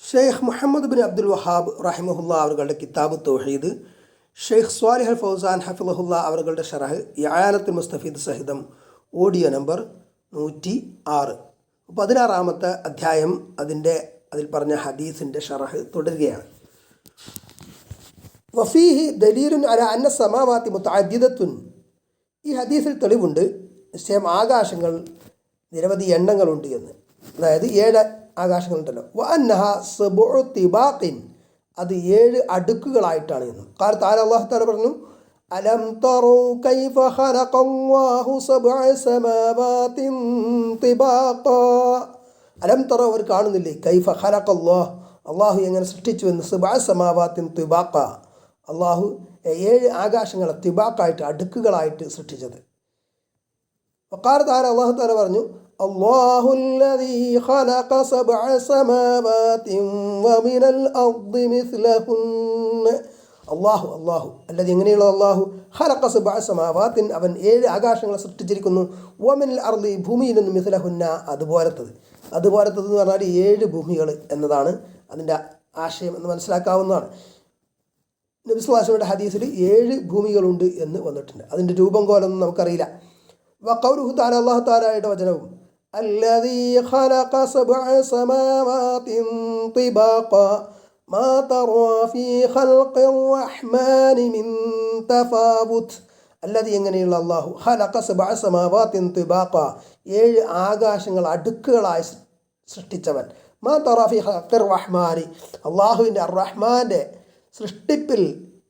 Sheikh Muhammad bin Abdul Wahab റഹിമഹുല്ല അവരുടെ കിതാബ് തൗഹീദ്, ഷെയ്ഖ് സ്വാലിഹ് അൽ ഫൗസാൻ ഹഫിളഹുല്ല അവരുടെ ഷറഹ് ഇആനത്തുൽ മുസ്തഫീദ് സഹിതം ഓഡിയോ നമ്പർ 106. 16-ാമത്തെ അധ്യായം അതിൽ പറഞ്ഞ ഹദീസിൻ്റെ ഷറഹ് തുടരുകയാണ്. വഫീഹി ദലീലുൻ അല അന്ന സമാവാതി മുതഅദ്ദിദത്തുൻ. ഈ ഹദീസിൽ തെളിവുണ്ട്, നിശ്ചയം ആകാശങ്ങൾ നിരവധി എണ്ണങ്ങളുണ്ട് എന്ന്. അതായത് 7 ആകാശങ്ങളുണ്ടല്ലോ. വ അന്നഹ സബ്ഉ തിബാഖിൻ, അത് 7 അടുക്കുകളായിട്ടാണ് എന്നും. കാരണം താല അല്ലാഹു തആല പറഞ്ഞു, അലം തറൂ കൈഫ ഖലഖല്ലാഹു സബ്അ സമാവാതിൻ തിബാഖാ. അലം തറൂ, അവർ കാണുന്നില്ലേ, കൈഫ ഖലഖല്ലാഹ്, അള്ളാഹു എങ്ങനെ സൃഷ്ടിച്ചു എന്ന്. സബ്അ സമാവാതിൻ തിബാഖാ, അള്ളാഹു 7 ആകാശങ്ങളെ തിബാഖായിട്ട് അടുക്കുകളായിട്ട് സൃഷ്ടിച്ചത്. വഖാല തആല, അല്ലാഹു തആല പറഞ്ഞു, അല്ലാഹു അല്ലദീ ഖലഖ സബ്അ സമാവാതിൻ വമിനൽ അർദി മിസ്ലഹുന്ന. അല്ലാഹു അല്ലദീ, എങ്ങനെയുള്ള അല്ലാഹു, ഖലഖ സബ്അ സമാവാതിൻ, അവൻ 7 ആകാശങ്ങളെ സൃഷ്ടിച്ചിരിക്കുന്നു. വമിനൽ അർദി, ഭൂമിയിൽ നിന്ന്, മിസ്ലഹുന്ന, അതുപോലത്തത് എന്ന് പറഞ്ഞാൽ 7 ഭൂമികൾ എന്നതാണ് അതിൻ്റെ ആശയം എന്ന് മനസ്സിലാക്കാവുന്നതാണ്. നബി സ്വല്ലല്ലാഹു അലൈഹി വസല്ലമയുടെ ഹദീസിൽ 7 ഭൂമികളുണ്ട് എന്ന് വന്നിട്ടുണ്ട്. അതിൻ്റെ രൂപം കോലൊന്നും നമുക്കറിയില്ല. വഖൗലുഹു തആല, അല്ലാഹു തആലയുടെ വചനവും, അല്ലദീ ഖലഖ സബ്അ സമാവാതിൻ തിബാഖാ മാ തറാ ഫീ ഖൽഖിർ റഹ്മാനി മിൻ തഫാവുത്. അല്ലദീ, എങ്ങനെയുള്ള അല്ലാഹു, ഖലഖ സബ്അ സമാവാതിൻ തിബാഖാ, 7 ആകാശങ്ങൾ അടുക്കുകളായി സൃഷ്ടിച്ചവൻ. മാ തറാ ഫീ ഖൽഖിർ റഹ്മാനി, അല്ലാഹുവിൻ്റെ റഹ്മാൻ്റെ സൃഷ്ടിപ്പിൽ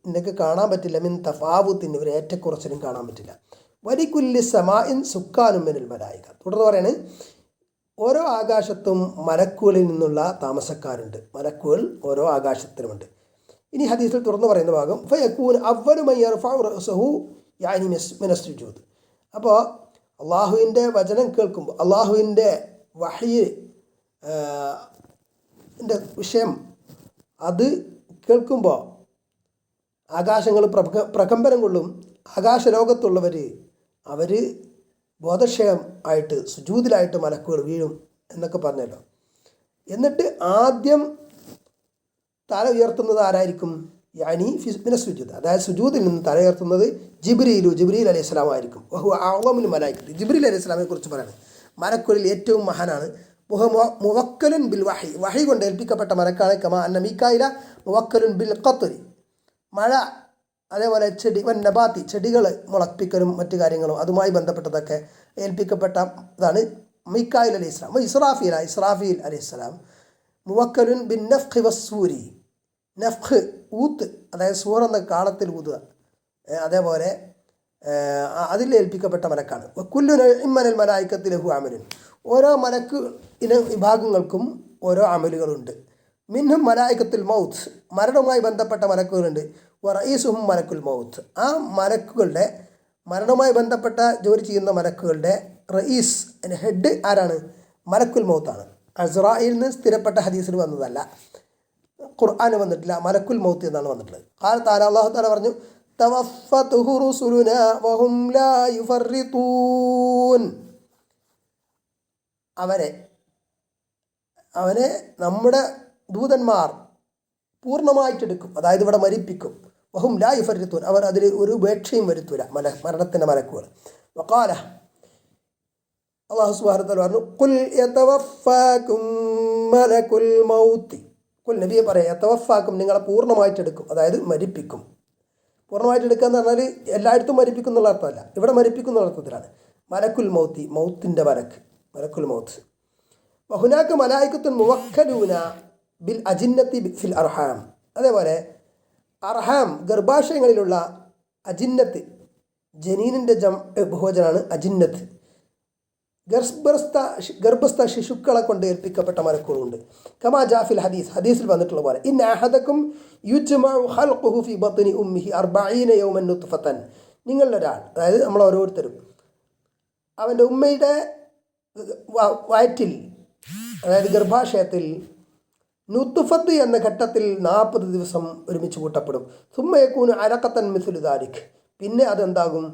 നിനക്ക് കാണാൻ പറ്റില്ല. മിൻ തഫാവുത്തിന്, ഒരു ഏറ്റക്കുറച്ചിലും കാണാൻ പറ്റില്ല. വലിക്കുല്ലി സമാഇൻ സുക്കാനും മിനൽ മലായിക. തുടർന്ന് പറയാണ്, ഓരോ ആകാശത്തും മലക്കുകളിൽ നിന്നുള്ള താമസക്കാരുണ്ട്. മലക്കുകൾ ഓരോ ആകാശത്തിലുമുണ്ട്. ഇനി ഹദീസിൽ തുറന്നു പറയുന്ന ഭാഗം, ഫയകൂൻ അവ്വലു മൻ യർഫഉ റഅസഹു യാനി മിനസ് സുജൂദ്. അപ്പോൾ അള്ളാഹുവിൻ്റെ വചനം കേൾക്കുമ്പോൾ, അള്ളാഹുവിൻ്റെ വഹ്യ് വിഷയം അത് കേൾക്കുമ്പോൾ ആകാശങ്ങൾ പ്രകമ്പനം കൊള്ളും. ആകാശലോകത്തുള്ളവർ അവർ ബോധക്ഷയം ആയിട്ട് സുജൂദിലായിട്ട് മലക്കുകൾ വീഴും എന്നൊക്കെ പറഞ്ഞല്ലോ. എന്നിട്ട് ആദ്യം തല ഉയർത്തുന്നത് ആരായിരിക്കും? യാനി മിനസ് സുജൂദ്, അതായത് സുജൂദിൽ നിന്ന് തല ഉയർത്തുന്നത് ജിബ്രീൽ അലൈഹി സ്വലാം ആയിരിക്കും. വഹു അഅ്ളമുൽ മലായികത്തി, ജിബ്രീൽ അലൈഹി സ്വലാമിനെ കുറിച്ച് പറയുന്നത് മലക്കുകളിൽ ഏറ്റവും മഹാനാണ്. മുവക്കലുൻ ബിൽ വഹി കൊണ്ട് ഏൽപ്പിക്കപ്പെട്ട മലക്കാണ്. കമാ അന്ന മീകായില മുവക്കലുൻ ബിൽ ഖത്രി, മഴ, അതേപോലെ നബാത്തി, ചെടികൾ മുളപ്പിക്കലും മറ്റു കാര്യങ്ങളും അതുമായി ബന്ധപ്പെട്ടതൊക്കെ ഏൽപ്പിക്കപ്പെട്ട ഇതാണ് മീകായിൽ അലൈഹി സ്വലാം. ഇസ്രാഫീൽ അലൈഹി സ്വലാം മുവക്കലുൻ ബിൻ നഫ്ഖി വസ്സൂരി, നഫ്ഖ്, ഊത്ത്, അതായത് സൂർ എന്ന കാളത്തിൽ ഊതുക, അതേപോലെ അതിൽ ഏൽപ്പിക്കപ്പെട്ട മലക്കാണ്. കുല്ലു ഇമ്മനൽ മലായികത്തി ലഹു അമലുൻ, ഓരോ മലക്ക് വിഭാഗങ്ങൾക്കും ഓരോ അമലുകളുണ്ട്. മിൻഹും മലായികത്തുൽ മൗത്ത്, മരണവുമായി ബന്ധപ്പെട്ട മലക്കുകളുണ്ട്. റഈസുഹും മലക്കുൽ മൗത്ത്, ആ മലക്കുകളുടെ മരണവുമായി ബന്ധപ്പെട്ട ജോലി ചെയ്യുന്ന മലക്കുകളുടെ റഈസ്, ഹെഡ് ആരാണ്? മലക്കുൽ മൗത്താണ്. അസ്റായിൽ നിന്ന് സ്ഥിരപ്പെട്ട ഹദീസിൽ വന്നതല്ല, ഖുർആന് വന്നിട്ടില്ല, മലക്കുൽ മൗത്ത് എന്നാണ് വന്നിട്ടുള്ളത്. ഖാല തആല, അല്ലാഹു തആല പറഞ്ഞു, തവഫത്തുഹു റുസുലുനാ വഹും ലാ യുഫർരിതൂൻ. അവനെ നമ്മുടെ ദൂതന്മാർ പൂർണ്ണമായിട്ടെടുക്കും, അതായത് ഇവിടെ മരിപ്പിക്കും. വഹും ലാ യുഫർരിതൂൻ, അവർ അതിൽ ഒരു ഉപേക്ഷയും വരുത്തൂല, മരണത്തിൻ്റെ മലക്കുകൾ. വഖാല, അല്ലാഹു സുബ്ഹാനഹു വ തആല പറഞ്ഞു, ഖുൽ യതവഫാകും മലക്കുൽ മൗത്ത്. ഖുൽ, നബിയെ പറയാം, യതവഫാകും, നിങ്ങളെ പൂർണ്ണമായിട്ടെടുക്കും, അതായത് മരിപ്പിക്കും. പൂർണ്ണമായിട്ടെടുക്കുക എന്ന് പറഞ്ഞാൽ എല്ലായിടത്തും മരിപ്പിക്കും എന്നുള്ള അർത്ഥമല്ല, ഇവിടെ മരിപ്പിക്കും എന്നുള്ള അർത്ഥത്തിലാണ്. മലക്കുൽ മൗത്തി, മൗത്തിൻ്റെ മലക്കുൽ മൗത്ത്. വഹുനാക മലായികത്തുൻ മുവക്കലൂന ബിൽ അജിന്നത്തി ഫിൽ അർഹാം, അതേപോലെ അർഹാം, ഗർഭാശയങ്ങളിലുള്ള അജിന്നത്ത്, ജനീനിൻ്റെ ബഹുവചനാണ് അജിന്നത്ത്. ഗർഭസ്ഥ ശിശുക്കളെ കൊണ്ട് ഏൽപ്പിക്കപ്പെട്ട മലക്കുകളുണ്ട്. കമാ ജാഫിൽ ഹദീസിൽ വന്നിട്ടുള്ള പോലെ, ഇന്ന അഹദക്കും യുജ്മഉ ഖൽഖുഹു ഫി ബത്നി ഉമ്മിഹി 40 യൗമൻ നുത്ഫതൻ. നിങ്ങളിലൊരാൾ, അതായത് നമ്മൾ ഓരോരുത്തരും, അവൻ്റെ ഉമ്മയുടെ വയറ്റിൽ, അതായത് ഗർഭാശയത്തിൽ, നുത്ഫത്ത് എന്ന ഘട്ടത്തിൽ 40 ദിവസം ഒരുമിച്ച് കൂട്ടപ്പെടും. സുമ്മയക്കൂന് അലക്കത്തൻ മിസ്ലു ദാലിക്, പിന്നെ അതെന്താകും?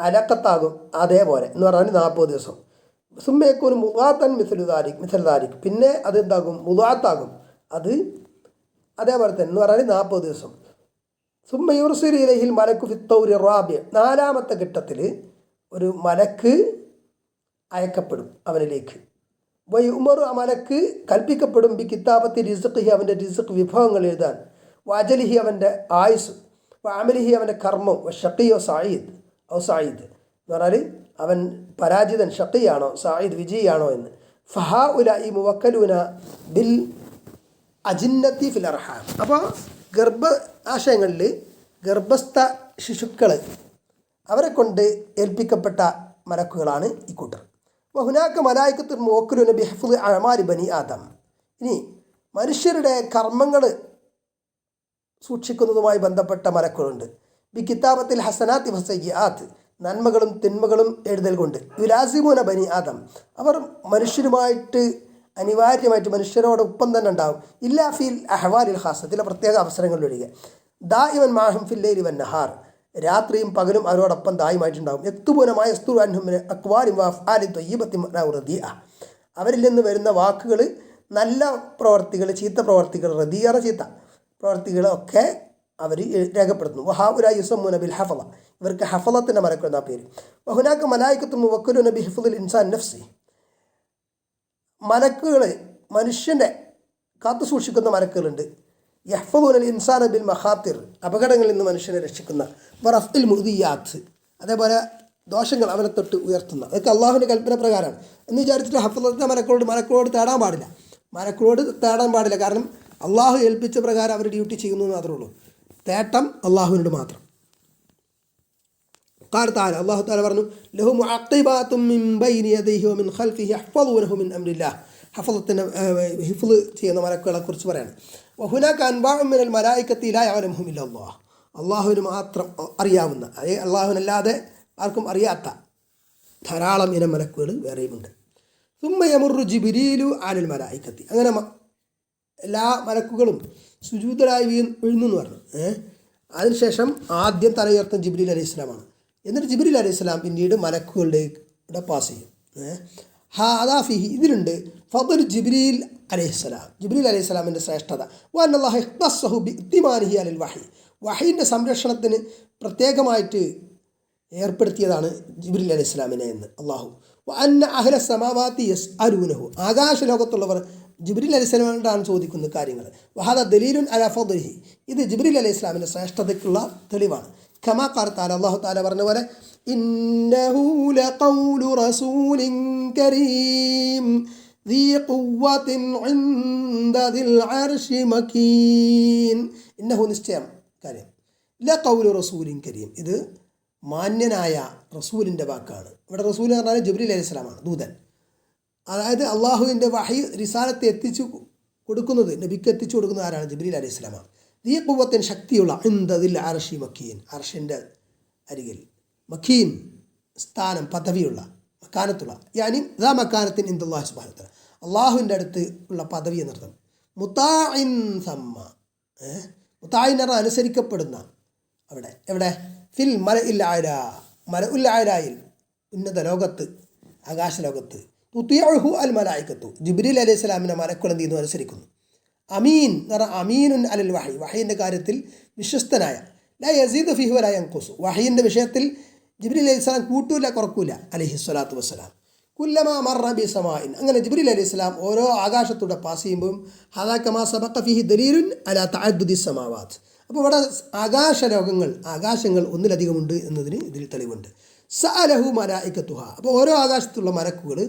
അലക്കത്താകും, അതേപോലെ എന്ന് പറഞ്ഞാൽ 40 ദിവസം. സുമ്മയക്കൂന് മുദാത്തൻ മിസ്ലു ദാലിക്, പിന്നെ അതെന്താകും? മുദാത്താകും, അത് അതേപോലെ തന്നെ എന്ന് പറഞ്ഞാൽ 40 ദിവസം. സുമ്മ യുർസിലു ഇലൈഹിൽ മലക്കു ഫിത്തൗരി റാബിയ, 4ാമത്തെ ഘട്ടത്തിൽ ഒരു മലക്ക് അയക്കപ്പെടും അവനിലേക്ക്. ഉമറു, ആ മലക്ക് കൽപ്പിക്കപ്പെടും ബി കിതാബത്തി റിസ്ഖിഹി, അവൻ്റെ റിസ്ഖ് വിഭവങ്ങൾ എഴുതാൻ, വഅജലിഹി, അവൻ്റെ ആയുസ്, വഅമലിഹി, അവൻ്റെ കർമ്മം, ഷഖിയോ സഈദ് എന്ന് പറഞ്ഞാൽ അവൻ പരാജിതൻ ഷഖിയാണോ സഈദ് വിജയിയാണോ എന്ന്. ഫഹാഉലഈ മുവക്കലൂന ബിൽ അജിന്നത്തി ഫിൽ അർഹാം. അപ്പോൾ ഗർഭാശയങ്ങളിൽ ഗർഭസ്ഥ ശിശുക്കൾ അവരെ കൊണ്ട് ഏൽപ്പിക്കപ്പെട്ട മലക്കുകളാണ് ഈ കൂട്ടർ. വഹുനാക്ക മലായിക്കത്തുൽ മുവക്കലൂന ബിഹിഫ്ളി അഅമാലി ബനി ആദം. ഇനി മനുഷ്യരുടെ കർമ്മങ്ങൾ സൂക്ഷിക്കുന്നതുമായി ബന്ധപ്പെട്ട മലക്കുകളുണ്ട്. ബി കിതാബത്തിൽ ഹസനാത്തി വസയ്യിആത്ത്, നന്മകളും തിന്മകളും എഴുതൽ കൊണ്ട്. യുലാസിമൂന ബനി ആദം, അവർ മനുഷ്യരുമായിട്ട് അനിവാര്യമായിട്ട് മനുഷ്യരോടൊപ്പം തന്നെ ഉണ്ടാവും. ഇല്ലാ ഫിൽ അഹ്വാലിൽ ഖാസ, ചില പ്രത്യേക അവസരങ്ങളിലൊഴികെ. ദാഇമൻ മാഹും ഫിൽ ലൈലി വൻ നഹാർ, രാത്രിയും പകലും അവരോടൊപ്പം ദായിമായിട്ടുണ്ടാവും. യക്തുബൂനമായ യസ്തുറു അൻഹും മിൻ അഖ്വാലിൻ വഅഫ്ആലിൻ ത്വയ്യിബത്തിൻ റദിയ, അവരിൽ നിന്ന് വരുന്ന വാക്കുകൾ, നല്ല പ്രവർത്തികൾ, ചീത്ത പ്രവർത്തികൾ, റദിയറ ചീത്ത പ്രവർത്തികളൊക്കെ അവർ രേഖപ്പെടുത്തുന്നു. വഹാഉലാ യുസമ്മൂന ബിൽ ഹഫള, ഇവർക്ക് ഹഫളത്തിൻ്റെ മലക്കുകൾ എന്ന പേര്. വഹുനാക്ക മലായിക്കത്തുൽ മുവക്കലൂന ബിഹിഫ്ളിൽ ഇൻസാൻ നഫ്സി, മലക്കുകൾ മനുഷ്യൻ്റെ കാത്തു സൂക്ഷിക്കുന്ന മലക്കുകളുണ്ട്. യഹ്ഫദൂനൽ ഇൻസാന ബിൽ മഖാത്തിർ, അപകടങ്ങളിൽ നിന്ന് മനുഷ്യനെ രക്ഷിക്കുന്ന. വറഫ്ഇൽ മുദിയാത്ത്, അതേപോലെ ദോഷങ്ങൾ അവനെ തൊട്ട് ഉയർത്തുന്ന. അതൊക്കെ അള്ളാഹുവിൻ്റെ കൽപ്പന പ്രകാരമാണ് എന്ന് വിചാരിച്ചിട്ട് ഹഫ്ളത്തിൻ്റെ മലക്കുകളോട് തേടാൻ പാടില്ല. കാരണം അള്ളാഹു ഏൽപ്പിച്ച പ്രകാരം അവർ ഡ്യൂട്ടി ചെയ്യുന്നു എന്ന് മാത്രമേ ഉള്ളൂ. തേട്ടം അള്ളാഹുവിനോട് മാത്രം. ഖാല തആല, അല്ലാഹു തആല പറഞ്ഞു, ലഹു മുഅഖിബാത്തും മിൻ ബൈനി യദൈഹി വമിൻ ഖൽഫിഹി യഹ്ഫദൂനഹു മിൻ അംരില്ലാഹ്. ഹഫളത്തിൻ്റെ ഹിഫ്ള് ചെയ്യുന്ന മലക്കുകളെ കുറിച്ച് പറയാണ്. വഹുനാക അൻവാഉം മിനൽ മലായികത്തി ലാ യഅലമുഹും ഇല്ലല്ലാഹ്, അള്ളാഹുവിന് മാത്രം അറിയാവുന്ന, അള്ളാഹുവിനല്ലാതെ ആർക്കും അറിയാത്ത ധാരാളം ഇനം മലക്കുകൾ വേറെയുമുണ്ട്. സുമ്മ യമുറു ജിബ്രീലു അലൽ മലായികത്തി, അങ്ങനെ എല്ലാ മലക്കുകളും സുജൂദരായി വീഴുന്നു എന്ന് പറഞ്ഞു. അതിനുശേഷം ആദ്യം തലയുയർത്തുന്ന ജിബ്രീൽ അലൈഹി സ്വലാമാണ്. എന്നിട്ട് ജിബ്രീൽ അലൈഹി സ്വലാം പിന്നീട് മലക്കുകളുടെ പാസ് ചെയ്യും. ഹാദാഫിഹി, ഇതിലുണ്ട് ഫദ്ലു ജിബ്രീൽ അലൈഹിസ്സലാം, ജിബ്രീൽ അലൈഹി സ്വലാമിൻ്റെ ശ്രേഷ്ഠത. വഅന്നല്ലാഹു ഇഖ്തസ്സഹു ബിഇത്തിമാനിഹി അലൽ വഹി, വഹീൻ്റെ സംരക്ഷണത്തിന് പ്രത്യേകമായിട്ട് ഏർപ്പെടുത്തിയതാണ് ജിബ്രീൽ അലൈഹി സ്വലാമിനെ എന്ന് അള്ളാഹു. വഅന്ന അഹ്ല സമാവാതി യസ്അലൂനഹു, ആകാശ ലോകത്തുള്ളവർ ജിബ്രീൽ അലൈഹി സ്വലാമിനോടാണ് ചോദിക്കുന്ന കാര്യങ്ങൾ. വഹാദ ദലീലുൻ അലാ ഫദ്ലിഹി, ഇത് ജിബ്രീൽ അലൈഹി സ്വലാമിൻ്റെ ശ്രേഷ്ഠതയ്ക്കുള്ള തെളിവാണ്. കമാ ഖാല തആല, അല്ലാഹു തആല പറഞ്ഞ പോലെ, ഇന്നഹു ലഖൗലു റസൂലിൻ കരീം ദീ ഖുവ്വത്തിൻ ഇൻദ ദിൽ അർശി മകീൻ. ഇന്നഹു, നിശ്ചയം കാര്യം, ലഖൗലു റസൂലിൻ കരീം, ഇത് മാന്യനായ റസൂലിൻ്റെ വാക്കാണ്. ഇവിടെ റസൂൽ എന്ന് പറഞ്ഞാൽ ജിബ്രീൽ അലൈഹി സ്വലാമാണ്, ദൂതൻ. അതായത് അള്ളാഹുവിൻ്റെ വഹി റിസാലത്തെ എത്തിച്ചു കൊടുക്കുന്നത്, നബിക്ക് എത്തിച്ചു കൊടുക്കുന്നത് ആരാണ്? ജിബ്രീൽ അലൈഹി സ്വലാമാണ്. ഈ ഖുവ്വത്തിൻ, ശക്തിയുള്ള, ഇൻദദിൽ അർശി മക്കീൻ, അർഷിൻ്റെ അരികിൽ, മക്കീൻ സ്ഥാനം, പദവിയുള്ള, മക്കാനത്തുള്ള, യാനി ദാ മക്കാനത്തിൻ ഇൻദല്ലാഹി സുബ്ഹാനഹു വ തആല, അള്ളാഹുവിൻ്റെ അടുത്ത് ഉള്ള പദവി എന്നർത്ഥം. മുതാഇൻ സമ്മ, മുതാഇൻ എന്ന അനുസരിക്കപ്പെടുന്ന, അവിടെ എവിടെ? ഫിൽ മലഇൽ അഅ്ലാ, മലഉൽ അഅ്ലായിൽ, ഉന്നത ലോകത്ത്, ആകാശലോകത്ത്. തുതിഉഹു അൽ മലായികത്തു, ജിബ്രീൽ അലൈഹി സ്വലാമിനെ മലക്കുകൾ എന്ത് ചെയ്യുന്നു? അനുസരിക്കുന്നു. അമീൻ എന്ന് പറഞ്ഞാൽ അമീനുൻ അലൽ വഹി, വഹീൻ്റെ കാര്യത്തിൽ വിശ്വസ്തനായ. ലാ യസീദു ഫീഹി വലാ യൻഖുസു, വഹീൻ്റെ വിഷയത്തിൽ ജിബ്രീൽ അലൈഹി സ്വലാം കൂട്ടൂല കുറക്കൂല, അലൈഹി സ്വലാത്തു വസ്സലാം. കുല്ലമാ മർറ ബി സമാഇൻ, അങ്ങനെ ജിബ്രീൽ അലൈഹി സ്വലാം ഓരോ ആകാശത്തൂടെ പാസ് ചെയ്യുമ്പോൾ, ഹദാ കമാ സബഖ ഫീഹി ദലീലുൻ അലാ തഅദ്ദുദി സമാവാത്ത്. അപ്പോൾ ഇവിടെ ആകാശങ്ങൾ ഒന്നിലധികമുണ്ട് എന്നതിന് ഇതിൽ തെളിവുണ്ട്. സഅലഹു മലായികത്തുഹ, അപ്പോൾ ഓരോ ആകാശത്തുള്ള മലക്കുകൾ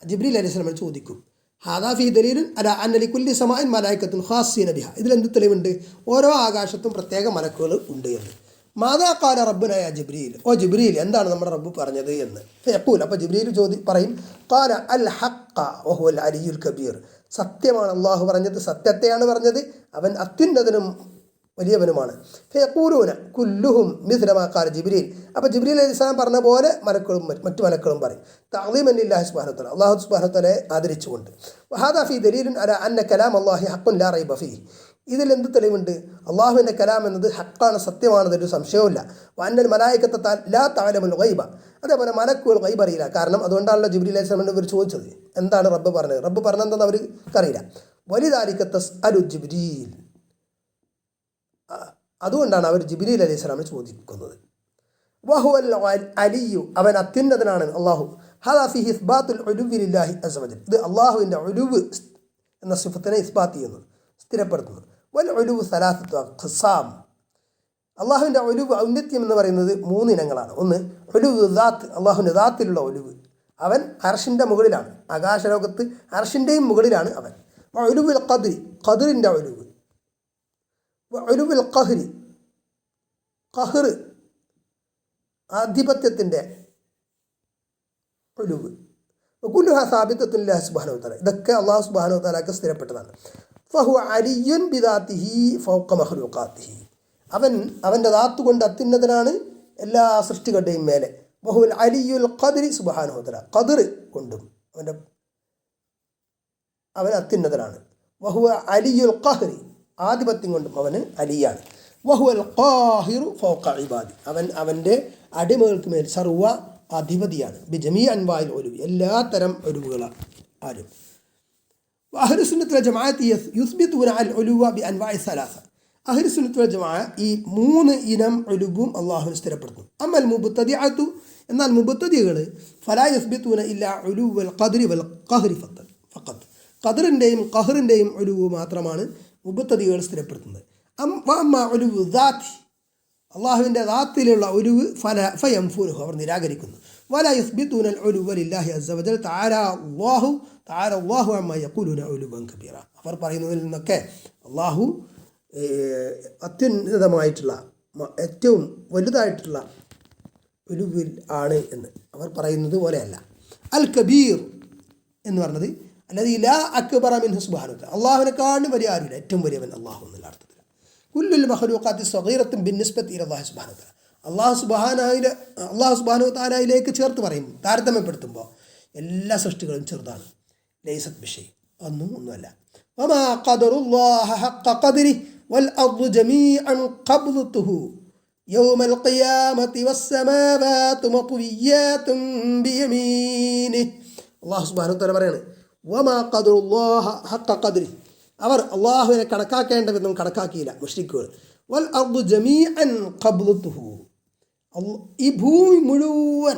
ജിബ്രീൽ അലൈഹി സ്വലാമിനെ ചോദിക്കും. ഹാദാ ഫീ ദലീലുൻ അലാ അന്ന ലികുല്ലി സമാഇൻ മലായികത്തുൻ ഖാസ്സിന ബിഹ, ഇതിലെന്ത് തെളിവുണ്ട്? ഓരോ ആകാശത്തും പ്രത്യേക മലക്കുകൾ ഉണ്ട് എന്ന്. മാദാ ഖാല റബ്ബുനാ യാ ജിബ്രീൽ, ഓ ജിബ്രീൽ, എന്താണ് നമ്മുടെ റബ്ബ് പറഞ്ഞത് എന്ന്. ഫയഖൂൽ, അപ്പോൾ ജിബ്രീൽ പറയും, ഖാല അൽ ഹഖ്ഖ വഹുവൽ അലിയുൽ കബീർ, സത്യമാണ് അള്ളാഹു പറഞ്ഞത്, സത്യത്തെയാണ് പറഞ്ഞത്, അവൻ അത്യുന്നതനും വലിയവനുമാണ്. ഫയഖൂലൂന കുല്ലുഹും മിസ്ല മാ ഖാല ജിബ്രീൽ, അപ്പോൾ ജിബ്രീൽ അലൈഹി സ്വലാം പറഞ്ഞ പോലെ മലക്കളും മറ്റു മലക്കളും പറയും. തഅ്ളീമൻ ലില്ലാഹി സുബ്ഹാനഹു വ തആല, അല്ലാഹു സുബ്ഹാനഹു വ തആലയെ ആദരിച്ചുകൊണ്ട്. വഹാദാ ഫീ ദലീലുൻ അലാ അന്ന കലാം അല്ലാഹി ഹഖ്ഖുൻ ലാ റൈബ ഫീഹി, ഇതിലെന്ത് തെളിവുണ്ട്? അള്ളാഹുവിൻ്റെ കലാം എന്നത് ഹക്കാണ്, സത്യമാണെന്നൊരു സംശയവുമില്ല. വഅന്നൽ മലായികത്ത ലാ തഅലമുൽ ഗൈബ, അതേപോലെ മലക്കുകൾ ഗൈബ് അറിയില്ല. കാരണം അതുകൊണ്ടാണല്ലോ ജിബ്രീൽ അലൈഹി സ്വലാമിനോട് ഇവർ ചോദിച്ചത്, എന്താണ് റബ്ബ് പറഞ്ഞത്, റബ്ബ് പറഞ്ഞെന്തെന്ന് അവർക്ക് അറിയില്ല. വലിദാലിക തസ്അലു ജിബ്രീൽ, അതുകൊണ്ടാണ് അവർ ജിബ്രീൽ അലൈഹി സ്വലാമിനെ ചോദിക്കുന്നത്. വഹുവൽ അലിയു, അവൻ അത്യുന്നതനാണ് അള്ളാഹു. ഹദാ ഫീഹി ഇസ്ബാത്തുൽ ഉലുവി ലില്ലാഹി അസ്സ വജൽ, ഇത് അള്ളാഹുവിൻ്റെ ഉലുവ് എന്ന സിഫത്തിനെ ഇസ്ബാത്ത് ചെയ്യുന്നു, സ്ഥിരപ്പെടുത്തുന്നു. വൽ ഉലുവു സലാസത്തു അഖ്സാം, അള്ളാഹുവിൻ്റെ ഉലുവ് ഔന്നത്യം എന്ന് പറയുന്നത് 3 ഇനങ്ങളാണ്. ഒന്ന് ഉലുവ് ദാത്ത്, അള്ളാഹുവിൻ്റെ ദാത്തിലുള്ള ഉലുവ്, അവൻ അർഷിൻ്റെ മുകളിലാണ്, ആകാശലോകത്ത് അർഷിൻ്റെയും മുകളിലാണ് അവൻ. ഉലുവുൽ ഖദ്രി, ഖദ്റിൻ്റെ ഉലുവ്. ഉലുവുൽ ഖഹ്രി, ഖഹ്ർ ആധിപത്യത്തിൻ്റെ ഉലുവ്. കുല്ലുഹാ സാബിത്തത്തുൻ ലില്ലാഹി സുബ്ഹാനഹു വ തആല, ഇതൊക്കെ അള്ളാഹു സുബ്ഹാനഹു വ തആലക്ക് സ്ഥിരപ്പെട്ടതാണ്. ഫഹുവ അലിയ്യുൻ ബിദാത്തിഹി ഫൗഖ മഖ്ലൂഖാത്തിഹി, അവൻ്റെ ദാത്ത് കൊണ്ട് അത്യുന്നതനാണ് എല്ലാ സൃഷ്ടികളുടെയും മേലെ. വഹുവൽ അലിയുൽ ഖദ്രി സുബ്ഹാനഹു വ തആല, ഖദ്ർ കൊണ്ടും അവൻ അത്യുന്നതനാണ്. വഹുവ അലിയുൽ ഖഹ്രി, ആധിപത്യം കൊണ്ടും അവന് അലിയാണ്. വഹുവൽ ഖാഹിറു ഫൗഖ ഇബാദി, അവൻ്റെ അടിമകൾക്ക് മേൽ സർവ്വ അധിപതിയാണ്. ബിജമീ അൻവായിൽ ഒലുവ്, എല്ലാ തരം ഒലുവുകളാണ്. ആരും അഹ്ലു സുന്നത്തി വൽ ജമാഅത്ത് യുസ്ബിതൂന അൽ ഉലുവ ബി അൻവാഇ സലാസ, അഹ്ലു സുന്നത്തി വൽ ജമാഅ ഈ 3 ഇനം ഉലുവും അള്ളാഹുവിന് സ്ഥിരപ്പെടുത്തുന്നു. അമ്മൽ മുബ്തദിഅതു, എന്നാൽ മുബ്തദികൾ ഫലാ യുസ്ബിതൂന ഇല്ലാ ഉലുവൽ ഖദ്രി വൽ ഖഹ്രി ഫഖത്ത്, ഖദ്റിൻ്റെയും ഖഹ്റിൻ്റെയും ഉലുവ് മാത്രമാണ് മുബ്തദികൾ സ്ഥിരപ്പെടുത്തുന്നത്. അമ്മ ഉലുവു ദാത്തി, അള്ളാഹുവിൻ്റെ ദാത്തിലുള്ള ഉലുവ് ഫയംഫുനുഹു, അവർ നിരാകരിക്കുന്നു. വല യുസ്ബിതൂന അൽ ഉലുവ ലില്ലാഹി അസ്സ വജൽ തആല അല്ലാഹു അമ്മ യഖൂലുന ഉലുവൻ കബീറ, അവർ പറയുന്നതിൽ നിന്നൊക്കെ അള്ളാഹു അത്യുന്നതമായിട്ടുള്ള ഏറ്റവും വലുതായിട്ടുള്ള ഉലുവിൽ ആണ് എന്ന് അവർ പറയുന്നത് പോലെയല്ല. അൽ കബീർ എന്ന് പറഞ്ഞത് അല്ലാതെ ലാ അക്ബറ മിൻഹു സുബ്ഹാനഹു വ തആല, അള്ളാഹുവിനെക്കാളും വലിയ ആരുമില്ല, ഏറ്റവും വലിയവൻ അള്ളാഹു എന്നുള്ള അർത്ഥത്തിൽ. കുല്ലുൽ മഖ്ലൂഖാത്തി സഗീറത്തുൻ ബിന്നിസ്ബത്തി ഇലല്ലാഹി സുബ്ഹാനഹു വ തആല, അള്ളാഹു സുബ്ഹാനഹു വ തആലയിലേക്ക് ചേർത്ത് പറയുമ്പോൾ, താരതമ്യപ്പെടുത്തുമ്പോൾ എല്ലാ സൃഷ്ടികളും ചെറുതാണ്. ലൈസത് ബിഷൈ, ഒന്നുമല്ല. വമാ ഖദറുല്ലാഹ ഹഖ്ഖ ഖദ്രി വൽ അർദു ജമീഅൻ ഖബ്ദതുഹു യൗമൽ ഖിയാമത്തി വസ്സമാവാതു മത്വിയ്യാതുൻ ബിയമീനിഹി. അള്ളാഹു സുബ്ഹാനഹു വ തആല പറയാണ്, വമാ ഖദറുല്ലാഹ ഹഖ്ഖ ഖദ്രി, അവർ അള്ളാഹുവിനെ കണക്കാക്കേണ്ട വിധം കണക്കാക്കിയില്ല മുശ്രിക്കുകൾ. വൽ അർദു ജമീഅൻ ഖബ്ദതുഹു, ഈ ഭൂമി മുഴുവൻ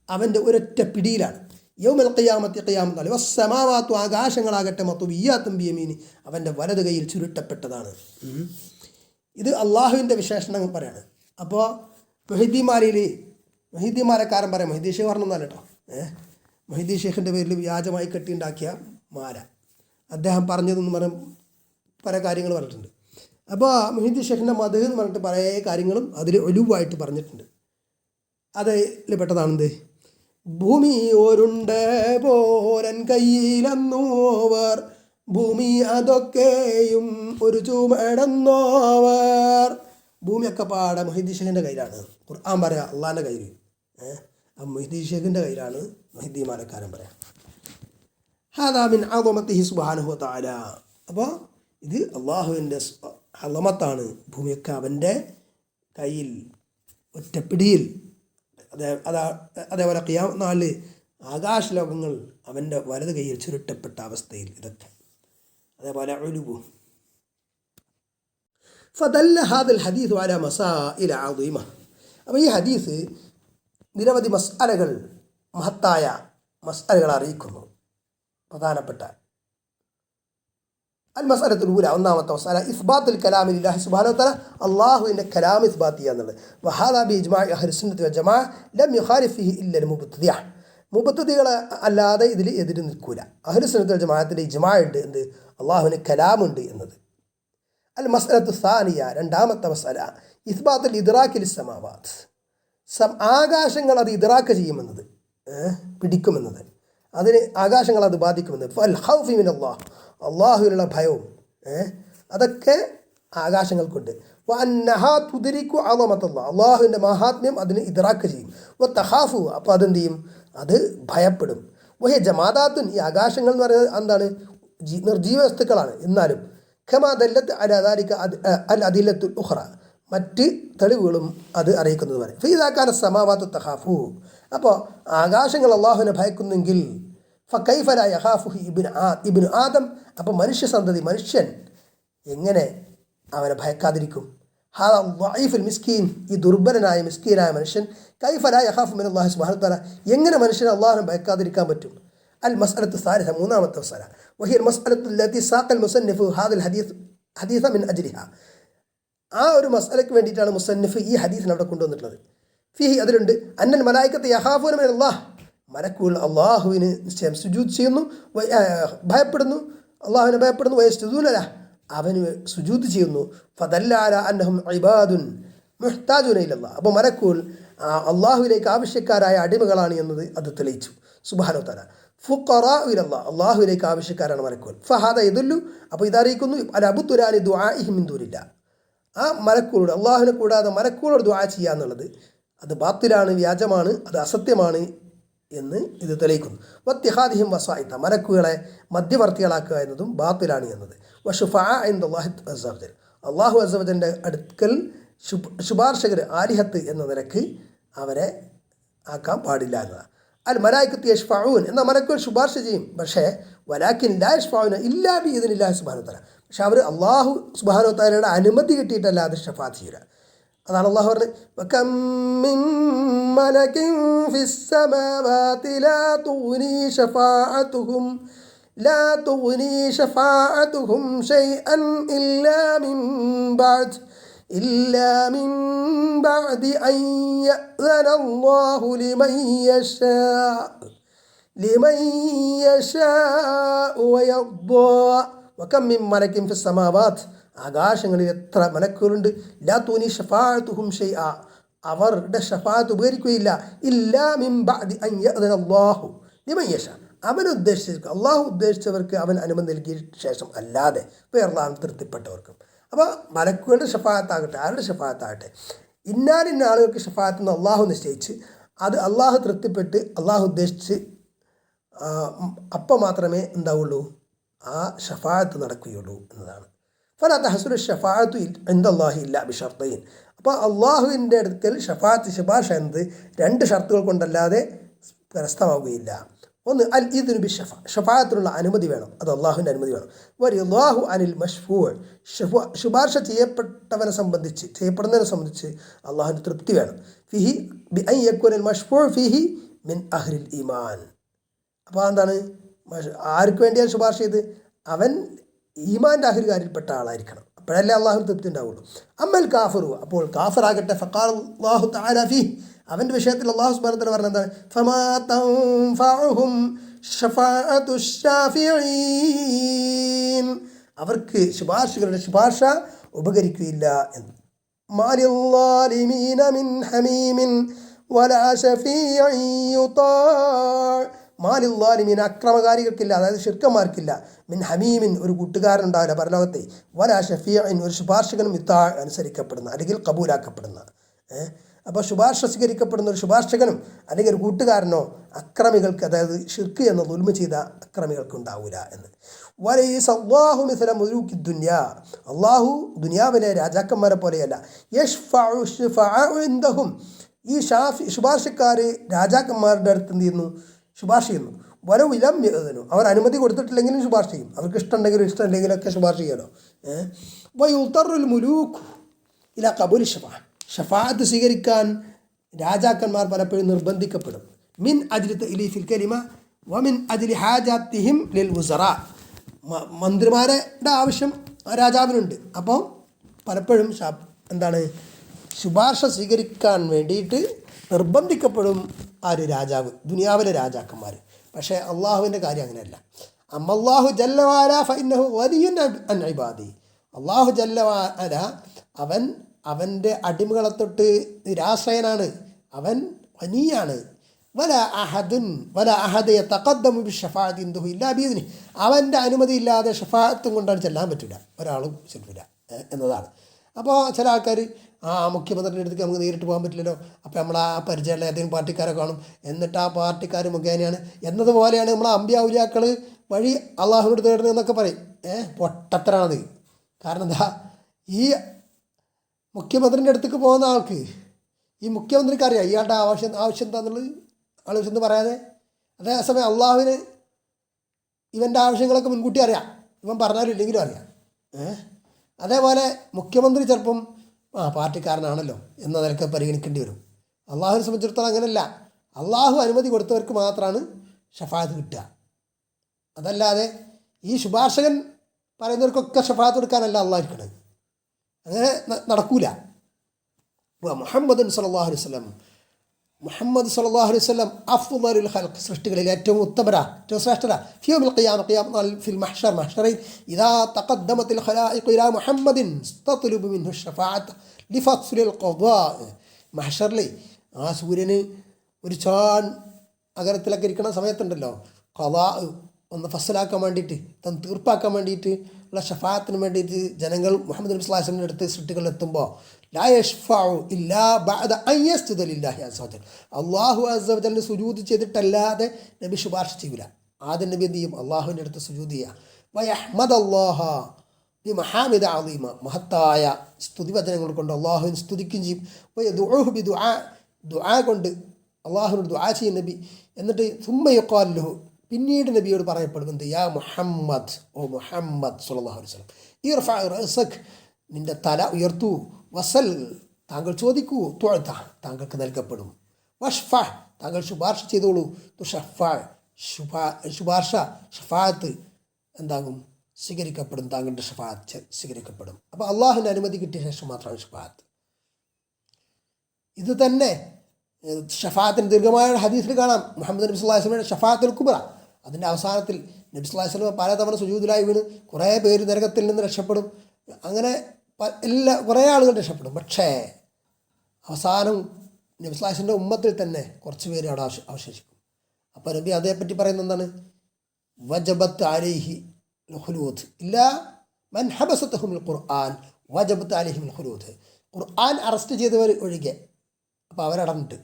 അവൻ്റെ ഒരൊറ്റ പിടിയിലാണ്. യൗമൽ ഖിയാമത്തി, ഖിയാമത്ത് നാളിൽ. വസ്സമാവാതു, ആകാശങ്ങളാകട്ടെ മത്വിയ്യാതുൻ ബിയമീനി, അവൻ്റെ വലത് കൈയിൽ ചുരുട്ടപ്പെട്ടതാണ്. ഇത് അള്ളാഹുവിൻ്റെ വിശേഷണങ്ങൾ പറയാണ്. അപ്പോൾ മൊഹീദ്ദീന്മാരെക്കാരൻ പറയാം, മൊഹീദ്ദീൻ ഷേഖ് പറഞ്ഞൊന്നല്ല കേട്ടോ, മൊഹീദ്ദീൻ ഷേഖിൻ്റെ പേരിൽ വ്യാജമായി കെട്ടിയുണ്ടാക്കിയ മാല, അദ്ദേഹം പറഞ്ഞതെന്ന് പറഞ്ഞ പല കാര്യങ്ങൾ പറഞ്ഞിട്ടുണ്ട്. അപ്പോൾ മൊഹീദ്ദീൻ ഷേഖിൻ്റെ മദ്ഹ് എന്ന് പറഞ്ഞിട്ട് പല കാര്യങ്ങളും അതിൽ ഒലുവായിട്ട് പറഞ്ഞിട്ടുണ്ട്. അതിൽ പെട്ടതാണെന്ത്, ഭൂമി ഓരുണ്ട് പോരൻ കയ്യിലെന്നോവർ, ഭൂമി അതൊക്കെയും ഒരു ചുമടന്നോവർ. ഭൂമിയൊക്കെ പാടെ മൊഹീദ്ദീൻ ഷേഖിൻ്റെ കയ്യിലാണ്. ഖുർആൻ പറയാം അള്ളാഹിൻ്റെ കയ്യിൽ, മൊഹീദ്ദീൻ ഷേഖിൻ്റെ കയ്യിലാണ് മൊഹീദ്ദീന്മാരെക്കാരൻ പറയാം. ഹാദാ മിൻ അളമത്തിഹി സുബ്ഹാനഹു വ തആല. അപ്പോൾ ഇത് അള്ളാഹുവിൻ്റെ അളമത്താണ്, ഭൂമിയൊക്കെ അവൻ്റെ കയ്യിൽ ഒറ്റപ്പിടിയിൽ. അതേപോലെ ഖിയാമത്ത് നാളിൽ ആകാശലോകങ്ങൾ അവൻ്റെ വലത് കയ്യിൽ ചുരുട്ടപ്പെട്ട അവസ്ഥയിൽ, ഇതൊക്കെ അതേപോലെ ഉലുവു. ഫദല്ല ഹാദൽ ഹദീസ് അലാ മസാഇല അദീമ. അപ്പോൾ ഈ ഹദീസ് നിരവധി മസ്അലകൾ, മഹത്തായ മസ്അലകൾ അറിയിക്കുന്നു. പ്രധാനപ്പെട്ട അൽ മസ്അലത്തുൽ ഊല, ഒന്നാമത്തെ മസ്അല ഇസ്ബാത്തുൽ കലാമി ലില്ലാഹി സുബ്ഹാനഹു വ തആല, അല്ലാഹുവിൻ്റെ കലാം ഇസ്ബാത്ത് ചെയ്യുക എന്നുള്ളത്. വഹാദാ ബി ഇജ്മാഇ അഹ്ലി സുന്നത്തി വൽ ജമാഅ ലം യുഖാലിഫ് ഫീഹി ഇല്ല അൽ മുബ്തദിഅ, മുബ്തദികൾ അല്ലാതെ ഇതിൽ എതിര് നിൽക്കൂല. അഹ്ലു സുന്നത്തി വൽ ജമാഅത്തിൻ്റെ ഇജ്മാ ഉണ്ട്, എന്ത്, അള്ളാഹുവിന് കലാമുണ്ട് എന്നത്. അൽ മസ്അലത്തു സാനിയ, രണ്ടാമത്തെ മസ്അല ഇസ്ബാത്തുൽ ഇദ്റാകി ലിസ്സമാവാത്ത്, ആകാശങ്ങൾ അത് ഇദ്റാക്ക് ചെയ്യുമെന്നത്, പിടിക്കുമെന്നത്, അതിന് ആകാശങ്ങൾ അത് ബാധിക്കുമെന്നത്. ഫൽ ഖൗഫി മിനല്ലാഹ്, അള്ളാഹുവിനുള്ള ഭയവും അതൊക്കെ ആകാശങ്ങൾക്കുണ്ട്. വഅന്നഹാ തുദ്രികു അളമത്തല്ലാഹ്, അള്ളാഹുവിൻ്റെ മഹാത്മ്യം അതിന് ഇദ്റാക്ക് ചെയ്യും. വതഖാഫു, അപ്പോൾ അതെന്ത് ചെയ്യും, അത് ഭയപ്പെടും. വഹിയ ജമാദാത്തുൻ, ഈ ആകാശങ്ങൾ എന്ന് പറയുന്നത് എന്താണ്, നിർജീവ വസ്തുക്കളാണ്. എന്നാലും ഖമാ ദല്ലത്ത് അലാ ദാലിക അൽ അദില്ലത്തുൽ ഉഖ്റ, മറ്റ് തെളിവുകളും അത് അറിയിക്കുന്നത് വരെ. ഫഇദാ കാന സമാവാതു തഖാഫു, അപ്പോൾ ആകാശങ്ങൾ അള്ളാഹുവിനെ ഭയക്കുന്നെങ്കിൽ ഫകൈഫ ലാ യഖാഫുഹു ഇബ്നു ആദം. അപ്പോൾ മനുഷ്യ സന്തതി, മനുഷ്യൻ എങ്ങനെ അവനെ ഭയക്കാതിരിക്കും? ഹാദാ ളഈഫുൽ മിസ്കീൻ, ഈ ദുർബലനായ മിസ്കീനായ മനുഷ്യൻ കൈഫ ലാ യഖാഫു മിനല്ലാഹി സുബ്ഹാനഹു വ തആല, എങ്ങനെ മനുഷ്യന് അള്ളാഹുവിനെ ഭയക്കാതിരിക്കാൻ പറ്റും? അൽ മസ്അലത്തു സാലിസ, മൂന്നാമത്തെ മസ്അല, വഹിയ അൽ മസ്അലത്തു അല്ലതി സാഖൽ മുസന്നിഫു ഹാദൽ ഹദീസ മിൻ അജ്ലിഹാ. ആ ഒരു മസ്അലയ്ക്ക് വേണ്ടിയിട്ടാണ് മുസന്നിഫ് ഈ ഹദീസിനെ അവിടെ കൊണ്ടുവന്നിട്ടുള്ളത്. ഫിഹി, അതിലുണ്ട്, അന്നൽ മലായികത്തെ യഖാഫൂന മിനല്ലാഹ്, മലക്കുകൾ അള്ളാഹുവിന് നിശ്ചയം സുജൂദ് ചെയ്യുന്നു, ഭയപ്പെടുന്നു, അള്ളാഹുവിനെ ഭയപ്പെടുന്നു. വയസ്തുദൂന ലഹ്, അവന് സുജൂദ് ചെയ്യുന്നു. ഫദല്ല അലാ അന്നഹും ഇബാദുൻ മുഹ്താജുന ഇലല്ലാഹ്, അപ്പോൾ മലക്കുകൾ അള്ളാഹുവിലേക്ക് ആവശ്യക്കാരായ അടിമകളാണ് എന്നത് അത് തെളിയിച്ചു. സുബ്ഹാനഹു വ തആല ഫുഖറാ ഇലല്ലാഹ്, അള്ളാഹുവിലേക്ക് ആവശ്യക്കാരാണ് മലക്കുകൾ. ഫഹാദ യദുല്ലു, അപ്പോൾ ഇതറിയിക്കുന്നു അല അബ്തുലാനി ദുആഇഹിം മിൻ ദൂനില്ലാഹ്, ആ മലക്കുകളോട്, അള്ളാഹുവിനെ കൂടാതെ മലക്കുകളോട് ദുആ ചെയ്യുക എന്നുള്ളത് അത് ബാത്തിലാണ്, വ്യാജമാണ്, അത് അസത്യമാണ് എന്ന് ഇത് തെളിയിക്കുന്നു. വത്തിഹാദിഹിം വസായിത്ത, മലക്കുകളെ മധ്യവർത്തികളാക്കുക എന്നതും ബാത്തിലാണ് എന്നത്. വഷുഫാ ഇൻദല്ലാഹി അസ്സ വജൽ, അള്ളാഹു അസ്സ വജലിൻ്റെ അടുക്കൽ ശുപാർശകർ, ആലിഹത്ത് എന്ന നിലക്ക് അവരെ ആക്കാൻ പാടില്ല എന്നതാണ്. അൽ മലായികത്തു യശ്ഫഊൻ, എന്നാൽ മലക്കുകൾ ശുപാർശ ചെയ്യും, പക്ഷേ വലാകിൻ ലാ യശ്ഫഊന ഇല്ലാ ബിഇദ്നില്ലാഹി സുബ്ഹാനഹു വ തആല, പക്ഷെ അവർ അള്ളാഹു സുബ്ഹാനഹു വ തആലയുടെ അനുമതി കിട്ടിയിട്ടല്ലാതെ ഷഫാഅത്ത് ചെയ്യില്ല. അതാണ് അള്ളാഹു പറഞ്ഞത്, വകം മിൻ മലകിൻ ഫിസ് സമാവാതി ലാ തുഗ്നി ശഫാഅതുഹും ഷൈഅൻ ഇല്ലാ മിൻ ബഅദി അൻ യഅ്ദന അല്ലാഹു ലിമൻ യശാഉ വയർദാ. വകം മിൻ മലകിൻ ഫിസ് സമാവാത്, ആകാശങ്ങളിൽ എത്ര മലക്കുകളുണ്ട്, ലാ തുഗ്നി ശഫാഅതുഹും ഷൈഅ, അവരുടെ ഷഫാഅത്ത് ഉപകരിക്കുകയില്ല, ഇല്ലാ മിൻ ബഅദി അൻ യഅ്ദന അല്ലാഹു ലിമൻ യശാ, അവൻ ഉദ്ദേശിച്ചവർക്ക്, അള്ളാഹു ഉദ്ദേശിച്ചവർക്ക് അവൻ അനുമതി നൽകിയ ശേഷം അല്ലാതെ വേറെ തൃപ്തിപ്പെട്ടവർക്കും. അപ്പോൾ മലക്കുകളുടെ ഷഫാഅത്താകട്ടെ, ആരുടെ ഷഫാഅത്താകട്ടെ, ഇന്നാലിന്ന ആളുകൾക്ക് ഷഫാഅത്ത് എന്ന് അള്ളാഹു നിശ്ചയിച്ച് അത് അള്ളാഹു തൃപ്തിപ്പെട്ട് അള്ളാഹു ഉദ്ദേശിച്ച് അപ്പം മാത്രമേ എന്താവുള്ളൂ, ആ ഷഫാഅത്ത് നടക്കുകയുള്ളൂ എന്നതാണ്. ഫലാ തഹസുലു ഷഫാഅത്തു ഇൻദല്ലാഹി ഇല്ലാ ബിശർത്തൈൻ, അപ്പോൾ അള്ളാഹുവിൻ്റെ അടുക്കൽ ശുപാർശ എന്നത് രണ്ട് ഷർത്തുകൾ കൊണ്ടല്ലാതെ കരസ്ഥമാവുകയില്ല. ഒന്ന്, അൽ ഇദ്നു ബി ഷഫാഅത്തിനുള്ള അനുമതി വേണം, അത് അള്ളാഹുവിൻ്റെ അനുമതി വേണം. വറിളാഹു അനിൽ മഷ്ഫൂഅ്, ശുപാർശ ചെയ്യപ്പെടുന്നതിനെ സംബന്ധിച്ച് അള്ളാഹുവിൻ്റെ തൃപ്തി വേണം. ഫിഹി ബി അൻ യകൂനൽ മഷ്ഫൂഅ് ഫിഹി മിൻ അഹ്ലിൽ ഈമാൻ, അപ്പോൾ എന്താണ്, ആർക്ക് വേണ്ടിയാണ് ശുപാർശ ചെയ്ത്, അവൻ ഈമാൻ്റെ അഹ്ലുകാരിൽപ്പെട്ട ആളായിരിക്കണം, അപ്പോഴല്ലേ അള്ളാഹുവിന് തൃപ്തി ഉണ്ടാവുള്ളൂ. അമ്മൽ കാഫിറു, അപ്പോൾ കാഫിറാകട്ടെ, ഫഖാല അല്ലാഹു തആല ഫീഹി, അവൻ്റെ വിഷയത്തിൽ അള്ളാഹു സുബ്ഹാനഹു വ തആല പറഞ്ഞത് എന്താണ്, ഫമാ തൻഫഉഹും ശഫാഅത്തു ശാഫിഈൻ, അവർക്ക് ശുപാർശകരുടെ ശുപാർശ ഉപകരിക്കുകയില്ല എന്ന്. മാലിദ്ദാലിമീന മിൻ ഹമീമിൻ വലാ ശഫീഇൻ യുതാഅ, മാലിദ്ദാലിമീൻ അക്രമകാരികൾക്കില്ല, അതായത് ശിർക്കന്മാർക്കില്ല, മിൻ ഹമീമിൻ ഒരു കൂട്ടുകാരനുണ്ടാവില്ല പരലോകത്തെ, വലാ ഷഫീഇൻ ഒരു ശുപാർശകനും അനുസരിക്കപ്പെടുന്ന അല്ലെങ്കിൽ കബൂലാക്കപ്പെടുന്ന. അപ്പോൾ ശുപാർശ സ്വീകരിക്കപ്പെടുന്ന ഒരു ശുപാർശകനും അല്ലെങ്കിൽ ഒരു കൂട്ടുകാരനോ അക്രമികൾക്ക്, അതായത് ഷിർക്ക് എന്ന ദുൽമ ചെയ്ത അക്രമികൾക്ക് ഉണ്ടാവില്ല എന്ന്. വലൈസ അല്ലാഹു മിസ്ല മുലൂക്കി ദുനിയാ, അള്ളാഹു ദുനിയാവിലെ രാജാക്കന്മാരെ പോലെയല്ല. യശ്ഫഉ ശുഫഅഉ ഇൻദഹും, ഈ ശുപാർശക്കാർ രാജാക്കന്മാരുടെ അടുത്ത് എന്ത് ചെയ്യുന്നു, ശുപാർശ ചെയ്യുന്നു. വലൗ ലം യഅ്ദനു, അവർ അനുമതി കൊടുത്തിട്ടില്ലെങ്കിലും ശുപാർശ ചെയ്യും, അവർക്ക് ഇഷ്ടമുണ്ടെങ്കിലും ഇഷ്ടമില്ലെങ്കിലൊക്കെ ശുപാർശ ചെയ്യാലോ. വയുതറുൽ മുലൂക്ക് ഇലാ ഖബൂലി ഷഫാഅത്ത് സ്വീകരിക്കാൻ രാജാക്കന്മാർ പലപ്പോഴും നിർബന്ധിക്കപ്പെടും. മിൻ അജ്ലി തഅലീഫിൽ കലിമ വമിൻ അജ്ലി ഹാജാത്തിഹിം ലിൽ വുസറ, മന്ത്രിമാരുടെ ആവശ്യം രാജാവിനുണ്ട്, അപ്പോൾ പലപ്പോഴും എന്താണ്, ശുപാർശ സ്വീകരിക്കാൻ വേണ്ടിയിട്ട് നിർബന്ധിക്കപ്പെടും ആര്, രാജാവ്, ദുനിയാവിലെ രാജാക്കന്മാർ. പക്ഷേ അള്ളാഹുവിൻ്റെ കാര്യം അങ്ങനെയല്ല. അമ്മല്ലാഹു ജല്ല വഅല ഫഇന്നഹു ഗനിയ്യുൻ അൻ ഇബാദി, അള്ളാഹു ജല്ല വഅല അവൻ്റെ അടിമകളെ തൊട്ട് നിരാശ്രയനാണ്, അവൻ ഗനിയാണ്. വല അഹദ യതഖദ്ദമു ബിശ്ശഫാഅത്തി ഇൻദഹു ഇല്ലാ ബിഇദ്നിഹി, അവൻ്റെ അനുമതി ഇല്ലാതെ ഷഫാഅത്തും കൊണ്ടാണ് ചെല്ലാൻ പറ്റില്ല, ഒരാളും ചെല്ലില്ല എന്നതാണ്. അപ്പോൾ ചില ആൾക്കാർ മുഖ്യമന്ത്രിയുടെ അടുത്തേക്ക് നമുക്ക് നേരിട്ട് പോകാൻ പറ്റില്ലല്ലോ, അപ്പോൾ നമ്മൾ ആ പരിചയമുള്ള ഏതെങ്കിലും പാർട്ടിക്കാരെ കാണും, എന്നിട്ട് ആ പാർട്ടിക്കാർ മുഖേനയാണ് എന്നതുപോലെയാണ് നമ്മൾ അമ്പിയ ഔലിയാക്കൾ വഴി അള്ളാഹുവിനോട് തേടുന്നതെന്നൊക്കെ പറയും. പൊട്ടത്തരാണത്. കാരണം എന്താ, ഈ മുഖ്യമന്ത്രിൻ്റെ അടുത്തേക്ക് പോകുന്ന ആൾക്ക് ഈ മുഖ്യമന്ത്രിക്ക് അറിയാം ഇയാളുടെ ആവശ്യം എന്താണെന്നുള്ളത്, ആൾ എന്ന് പറയാതെ. അതേസമയം അള്ളാഹുവിന് ഇവൻ്റെ ആവശ്യങ്ങളൊക്കെ മുൻകൂട്ടി അറിയാം, ഇവൻ പറഞ്ഞാലും ഇല്ലെങ്കിലും അറിയാം. അതേപോലെ മുഖ്യമന്ത്രി ചിലപ്പം പാർട്ടിക്കാരനാണല്ലോ എന്ന നിലക്ക് പരിഗണിക്കേണ്ടി വരും. അള്ളാഹുവിനെ സംബന്ധിച്ചിടത്തോളം അങ്ങനെയല്ല. അള്ളാഹു അനുമതി കൊടുത്തവർക്ക് മാത്രമാണ് ഷഫാഅത്ത് കിട്ടുക. അതല്ലാതെ ഈ ശുപാർശകൻ പറയുന്നവർക്കൊക്കെ ഷഫാഅത്ത് കൊടുക്കാനല്ല അള്ളാഹു ഇരിക്കണത്. അങ്ങനെ നടക്കൂല. മുഹമ്മദ് സല്ലല്ലാഹു അലൈഹി വസല്ലം മുഹമ്മദ് സല്ലല്ലാഹു അലൈഹി വസല്ലം അഫ്ളലുൽ ഖൽഖ്, സൃഷ്ടികളിൽ ഏറ്റവും ഉത്തമരാ, ഏറ്റവും ശ്രേഷ്ഠരാ. ഫിയൗമിൽ ഖിയാമ ഫിൽ മഹ്ശർ, മഹ്ശറിൽ ഇദാ തഖദ്ദമത്തിൽ ഖലായിഖു ഇലാ മുഹമ്മദിൻ തത്ലുബു മിൻഹു ഷഫാഅത ലിഫസ്ലിൽ ഖദാ. മഹ്ശറിൽ ആ സൂര്യന് ഒരു ചാൺ അകരത്തിലൊക്കെ ഇരിക്കുന്ന സമയത്തുണ്ടല്ലോ, ഖദാ ഒന്ന് ഫസ്ലാക്കാൻ വേണ്ടിയിട്ട്, തീർപ്പാക്കാൻ വേണ്ടിയിട്ട് ഉള്ള ഷഫാഅത്തിന് വേണ്ടിയിട്ട് ജനങ്ങൾ മുഹമ്മദ് നബി സ്വല്ലല്ലാഹു അലൈഹി വസല്ലം അടുത്ത് സൃഷ്ടികളിലെത്തുമ്പോൾ ലാ യശ്ഫഉ ഇല്ലാ ബഅദ അൻ യസ്ജുദ ലില്ലാഹി അസ്സ വജൽ, അല്ലാഹു അസ്സ വജലിന് സുജൂദ് ചെയ്തിട്ടല്ലാതെ നബി ശുപാർശ ചെയ്യൂല. ആദ്യം നബി എന്ത് ചെയ്യും? അള്ളാഹുവിൻ്റെ അടുത്ത് സുജൂദ് ചെയ്യുക. വയഹ്മദല്ലാഹ ബിമഹാമിദ അളീമ, മഹത്തായ സ്തുതിവചനങ്ങൾ കൊണ്ട് അള്ളാഹുവിനെ സ്തുതിക്കുകയും ചെയ്യും. വയദുഉഹു ബിദുആ, ദുആ കൊണ്ട് അള്ളാഹുവിനോട് ദുആ ചെയ്യും നബി. എന്നിട്ട് സുമ്മ യുഖാലു ലഹു, പിന്നീട് നബിയോട് പറയപ്പെടുന്നത് യാ മുഹമ്മദ്, ഓ മുഹമ്മദ് സല്ലല്ലാഹു അലൈഹി വസല്ലം, ഇർഫഅ റഅസക്, നിന്റെ തല ഉയർത്തൂ, വസൽ, താങ്കൾ ചോദിക്കൂ, തുഅത, താങ്കൾക്ക് നൽകപ്പെടും, വഷ്ഫ, താങ്കൾ ശുപാർശ ചെയ്തോളൂ, തുഷഫ, ശുപാർശ ഷഫാഅത്ത് എന്താകും? സ്വീകരിക്കപ്പെടും, താങ്കളുടെ ഷഫാഅത്ത് സ്വീകരിക്കപ്പെടും. അപ്പോൾ അള്ളാഹുവിൻ്റെ അനുമതി കിട്ടിയ ശേഷം മാത്രമാണ് ഷഫാഅത്ത്. ഇത് തന്നെ ഷഫാഅത്തിന് ദീർഘമായ ഹദീസിൽ കാണാം. മുഹമ്മദ് നബി സല്ലല്ലാഹു അലൈഹി വസല്ലമയുടെ ഷഫാഅത്തുൽ കുബ്ര, അതിൻ്റെ അവസാനത്തിൽ നബി സല്ലല്ലാഹു അലൈഹി വസല്ലം പലതവണ സുജൂദിലായി വീണ് കുറേ പേര് നരകത്തിൽ നിന്ന് രക്ഷപ്പെടും. അങ്ങനെ കുറേ ആളുകൾ രക്ഷപ്പെടും. പക്ഷേ അവസാനം നബി സല്ലല്ലാഹു അലൈഹി വസല്ലമയുടെ ഉമ്മത്തിൽ തന്നെ കുറച്ച് പേര് അവിടെ അവശേഷിക്കും. അപ്പോൾ നബി അതേപ്പറ്റി പറയുന്നത് എന്താണ്? വജബത്ത് അലൈഹി ഖുലൂദ് ഇല്ലാ മൻ ഹബസതഹുൽ ഖുർആൻ വജബത്ത് അലൈഹിൽ ഖുലൂദ്, ഖുർആൻ അറസ്റ്റ് ചെയ്തവർ ഒഴികെ. അപ്പോൾ അവരടന്നിട്ട്